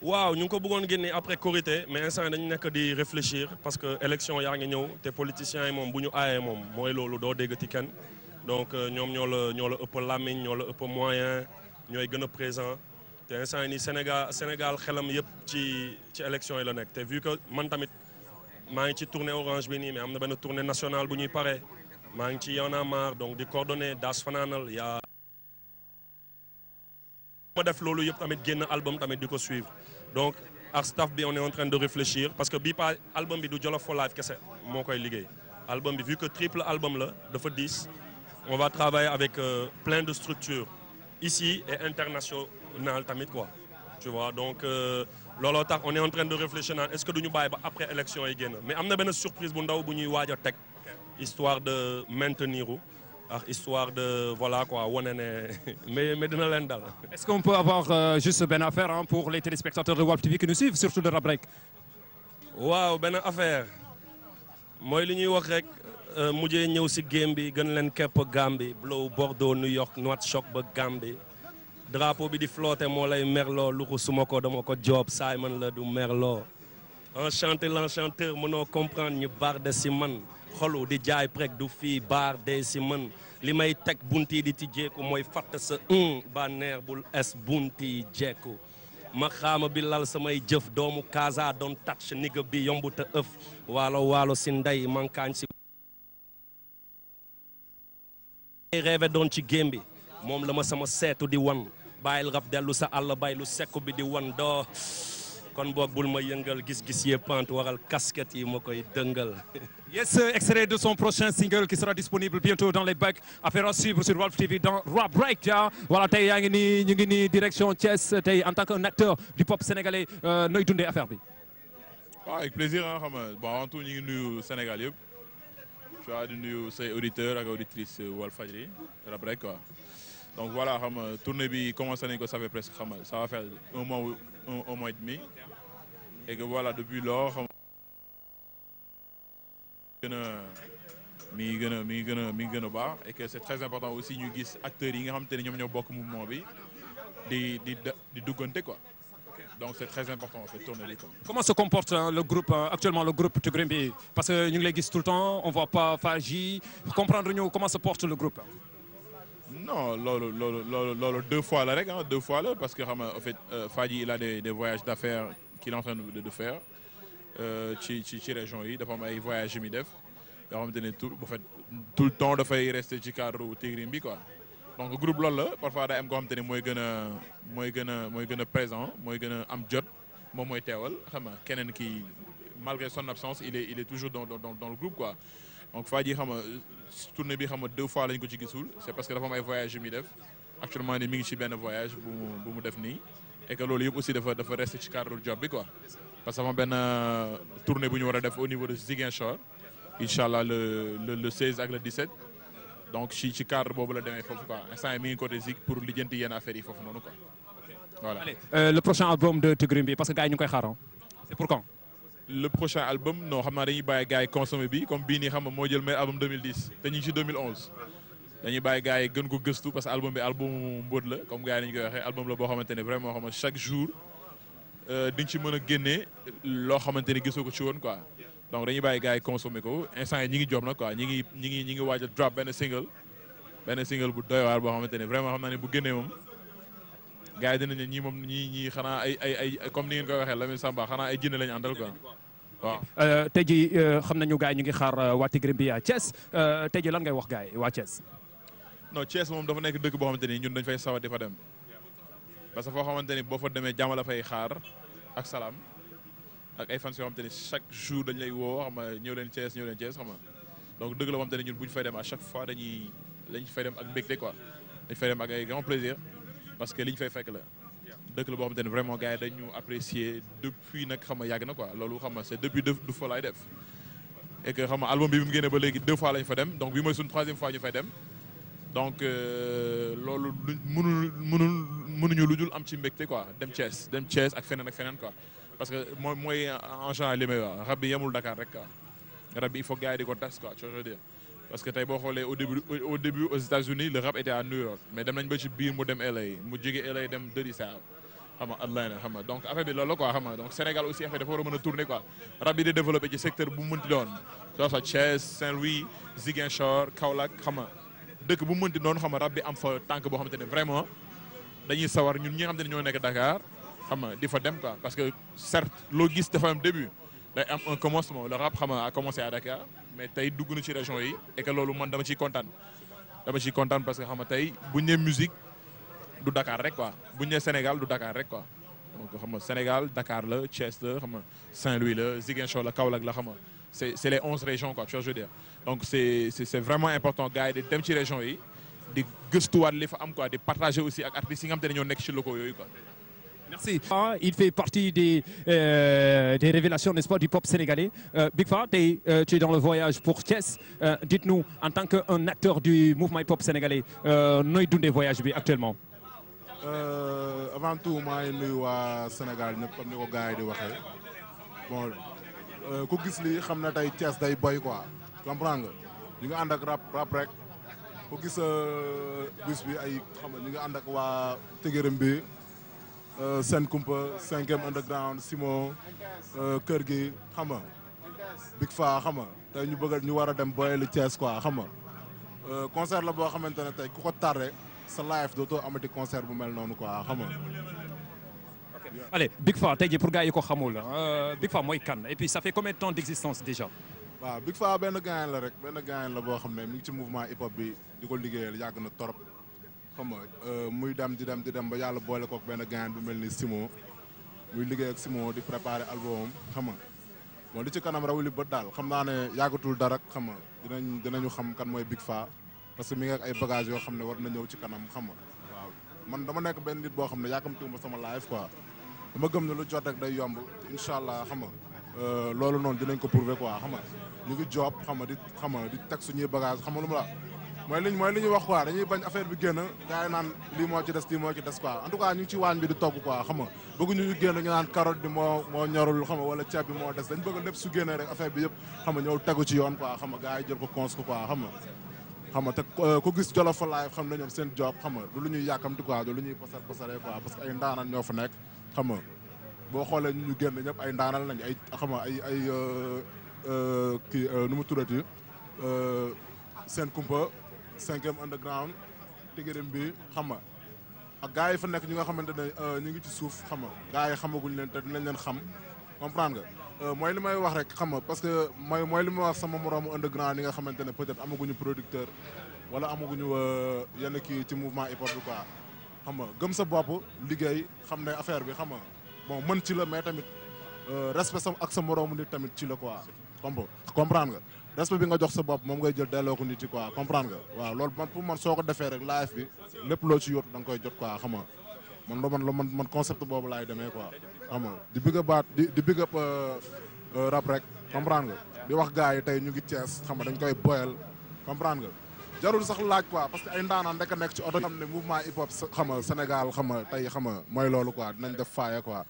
waaw ñu ngi ko bëggoon génne après Korité mais instant dañu nekk di réfléchir parce que élection yaa ngi ñëw te politiciens yi moom bu ñu aayee moom mooy loolu doo déggati kenn donc ñoom ñoo la ëpp làmmiñ ñoo la ëpp moyen ñooy gën a présent te instant ni Sénégal xelam yëpp ci élection yi la nekk te vu que man tamit maa ngi ci tournée orange bi nii mais am na benn tournée nationale bu ñuy pare maa ngi ci Y'en a marre donc di coordonner daas fanaanal yaa ma def loolu yëpp tamit génn album tamit di ko suivre donc ak staff bi on est en train de réfléchir parce que bii pas album bi du Jolof for Life kese moo koy liggéey album bi vu que triple album la dafa 10 on va travailler avec plein de structures ici et international tamit quoi tu vois donc looloo tax on est en train de réfléchir naan est-ce que duñu bàyyi ba après élection yi génn mais am na benn surprise bu ndaw bu ñuy waaj a teg histoire de maintenir histoire de voilà quoi wane ne mais dina leen dal. Est-ce qu'on peut avoir juste benn affaire hein, pour les téléspectateurs de Walf TV qui nous suivent surtout de Rap Break. waaw benn affaire mooy li ñuy wax rek mujjee ñëw si game bi gën leen képp Gambie blow Bordeaux New York Nouakchott ba Gambie drapeau bi di flotter moo lay merloo lu ko suma ko dama ko job Simon la du merloo enchanté l'enchanteur mënoo comprendre ñu barde si man xolu di jaay prek du fii baar de si mën li may teg bunti di tijjeeku mooy fatt sa banneer bul es bunti jeeku ma xaama bi lal samay jëf doomu Kaza doon touch nigga bi yombu te ëf waalo si ndey mankaañ si rêve doon ci game bi moom la ma sama seetu di wan bàyyil rab dellu sa àll bay lu sekku bi di wan doo kon boog bul ma yëngal gis-gis yëppant waral casquette yi ma koy dëngal. Yes, extrait de son prochain single qui sera disponible bientôt dans les bacs. Affaire à suivre sur Walf TV dans Rap Break. Voilà tey yaa ngi nii ñu ngi nii direction Thiès tey en tant qu'un acteur du pop sénégalais nooy dundee affaire bi. waaw avec plaisir ah xam nga bon avant tout ñu ngi nuyu Sénégal yëpp tu vois di nuyu say auditeurs ak auditrices Walfadjri Rap Break quoi. Donc voilà xam nga tournée bi commencé nañ ko ça fait presque xam nga ça va faire un mois et demi et que voilà depuis lors xam mi ngi gën a baax et que c'est très important aussi ñu gis acteurs yi nga xamante ne ñoom ñoo bokk mouvement bi di duggante quoi. Ok Donc c'est très important en fait tourner les temps. Comment se comporte le groupe actuellement, le groupe Tugrimbi? Parce que nous les tout le temps, on voit pas Faji. Comprendre nous comment se porte le groupe? Non, lolo, 2 fois la règle, hein, 2 fois là, parce que en fait, Fadi il a des voyages d'affaires qu'il est en train de faire. Ci région yi dafa am ay voyages mi def yoo xamante ne en fait tout le temps dafay rester ci cadre Tigrimbi quoi. Donc groupe loolu la parfois day am koo xamante ne mooy gën a présent mooy gën a am jot moom mooy teewal xam nga keneen ki malgré son absence il est toujours dans le groupe quoi. Donc Fadi xam nga tournée bi xam nga 2 fois lañ ko ci gisul c'est parce que dafa am ay voyages mi def actuellement ni mi ngi ci benn voyage bu mu def nii et que loolu yëpp aussi dafa rester ci cadre job bi quoi. Parce que avons une tournée bu ñu war a def au niveau de Ziguinchor inchallah le 16 ak le 17 donc ci cadre boobu la demee foofu quoi instant mi ngi côté Zig pour lijjanti yenn affaires yi foofu noonu quoi voilà. Allez, le prochain album de Tugrimbi parce que gars yi ñu koy xaar c'est pour quand? Le prochain album non xam naa dañuy bàyyi gars yi consommer bi comme bii nii xam nga moo jël meilleur album 2010 te ñu ngi ci 2011 dañuy bàyyi gars yi gën ko gëstu parce que album bi album mbóot la comme gars yi nañu koy waxee album la boo xamante ne vraiment xam nga chaque jour di nga ci mën a génnee loo xamante ni gisoo ko ci woon quoi donc dañuy bàyyi gars yi consommer ko instant yi ñi ngi job nag quoi ñi ngi waaj a drop benn single bu doy waar boo xamante ne vraiment xam naa ne bu génnee moom gars yi dinañ ñii moom ñii xanaa ay comme ni ngeen koy waxee Lamine Samba xanaa ay jinne lañu àndal quoi waaw. tey jii xam nañu gars yi ñu ngi xaar waa Tugrimbi à Thiès tey jii lan ngay wax gars yi waa Thiès. non Thiès moom dafa nekk dëkk boo xamante ni ñun dañ fay sawar di fa dem parce que foo xamante ni boo fa demee jàmm la fay xaar ak salaam ak ay fans yoo xamante ni chaque jour dañ lay woo xam nga ñëw leen Thiès xam nga donc dëgg la boo xamante ni ñun bu ñu fay dem à chaque fois dañ fay dem ak mbégte quoi dañ fay dem ak ay grand plaisir parce que li ñu fay fekk la dëkk la boo xamante ni vraiment gars yi dañu apprécier depuis nag xam nga yàgg na quoi loolu xam nga c'est depuis 2 fois laay def et que xam nga album bi mu génnee ba léegi 2 fois lañ fa dem donc bi mooy suñu 3e fois ñu fay dem donc loolu mënuñu lu dul am ci mbégte quoi dem Thiès ak feneen quoi parce que mooy en général li may wax rab bi yemul Dakar rek quoi rab bi il faut gars yi di ko tas quoi tu vois ce que je veux dire parce que tey boo xoolee au début aux États-Unis le rap était à New York mais dem nañ ba ci biir mu dem LA mu jóge LA dem Dirty South xam nga Atlanta xam nga donc affaire bi loolu la quoi xam nga donc Sénégal aussi affaire dafa war a mën a tourner quoi rab bi di développé ci secteur bu mu mënti doon soit Thiès Saint-Louis Ziguinchor Kaolack xam nga dëkk bu mu mënti doon xam nga rab bi am fa tànk boo xamante ne vraiment dañuy sawar ñun ñi nga xamante ne ñoo nekk Dakar xam nga di fa dem quoi parce que certes loo gis dafa am début day am un commencement le rap xam nga a commencé à Dakar mais tey dugg na ci région yi et que loolu man dama ciy kontaan parce que xam nga tey buñ nee musique du Dakar rek quoi buñ nee Sénégal du Dakar rek quoi donc xam nga Sénégal Dakar la Thiès la xam nga Saint-Louis la Ziguinchor la Kaolack la xam nga c'est les 11 régions quoi tu vois je veux dire donc c'est vraiment important gars yi di dem ci région yi di gëstuwaat li fa am quoi di partager aussi ak artistes yi nga xam te ne ñoo nekk ci locaux yooyu quoi. Merci. Il fait partie des révélations, n'est-ce pas, du pop sénégalais. Big Faa, tu es dans le voyage pour Thiès. Dites-nous, en tant qu'un acteur du mouvement hip-hop sénégalais, nooy dundee voyage bi actuellement. Avant tout maa ngi nuyu waa Sénégal ñëpp comme ni ko gars yi di waxee bon ku gis lii xam na tey Thiès day boy quoi comprendre nga ñu ngi ànd ak rap rek ku gis bus bi ay xam nga ñu ngi ànd ak waa Tugrimbi Sen Kumpa 5e underground Simon kër gi xam nga Big Faa xam nga tey ñu war a dem boyelu Thiès quoi xam nga concert la boo xamante ne tey ku ko tardé sa live dootoo amati concert bu mel noonu quoi xam nga. Allez, Big Faa tey jii pour gars yi ko xamul Big Faa mooy kan et puis ça fait combien de temps d'existence déjà. waaw Big Faa benn gaañ la rek benn gaañ la boo xam ne mi ngi ci mouvement hip hop bi di ko liggéeyal yàgg na torop xam nga muy dem di dem ba yàlla boole kook benn gaañ bu mel ni Simon muy liggéey ak Simon di préparer album xam nga bon li ci kanam raw li bët daal xam naa ne yàggatul dara xam nga dinañu xam kan mooy Big Faa parce que mi ngi ak ay bagages yoo xam ne war na ñëw ci kanam xam nga waaw man dama nekk benn nit boo xam ne yàkkamtiwuma sama live quoi dama gëm ne lu jot rek day yomb incha allah xam nga loolu noonu dinañ ko prouver quoi xam nga ñu ngi job xam nga di teg suñuy bagage xam nga lu mu la mooy li ñuy wax quoi dañuy bañ affaire bi génn gars yi naan lii moo ci des quoi en tout cas ñu ngi ci waañ bi di togg quoi xam nga bëgguñu ñu génn ñu naan carotte bi moo ñorul xam nga wala ceeb bi moo des dañ bëgg lépp su génnee rek affaire bi yëpp xam nga ñëw tegu ci yoon quoi xam nga gars yi jël ko cons ko quoi xam nga te ku gis Jolof fa live xam na ñoom seen job xam nga du lu ñuy yàkkamti quoi du lu ñuy pasaree quoi parce que ay ndaanaan ñoo fa nekk xam nga boo xoolee ñu génn ñëpp ay ndaanal lañ ay xam nga ay kii nu mu tuddati seen kumpa 5e underground tigérim bi xam nga ak gars yi fa nekk ñi nga xamante ne ñu ngi ci suuf xam nga gars yi xamaguñ leen te dinañ leen xam comprendre nga mooy li may wax rek xam nga parce que mooy li may wax sama moroomu underground yi nga xamante ne peut-être amaguñu producteur wala amaguñu yenn kii ci mouvement hip hop bi quoi xam nga gëm sa bopp liggéey xam ne affaire bi xam nga bon mën ci la mais tamit respect ak sa moroomu nit tamit ci la quoi comprendre nga respect bi nga jox sa bopp moom ngay jël delloo ko nit yi quoi comprendre nga waaw loolu man pour man soo ko defee rek live bi lépp loo ci yóotu da nga koy jot quoi xam nga man concept boobu laay demee quoi xam nga di big up di big up rap rek comprendre nga di wax gars yi tey ñu ngi Thiès xam nga dañ koy boyal comprendre nga jarul sax laaj quoi parce que ay ndaanaan rek a nekk ci oto xam ne mouvement hip hop xam nga Sénégal xam nga tey xam nga mooy loolu quoi dinañ def faaya quoi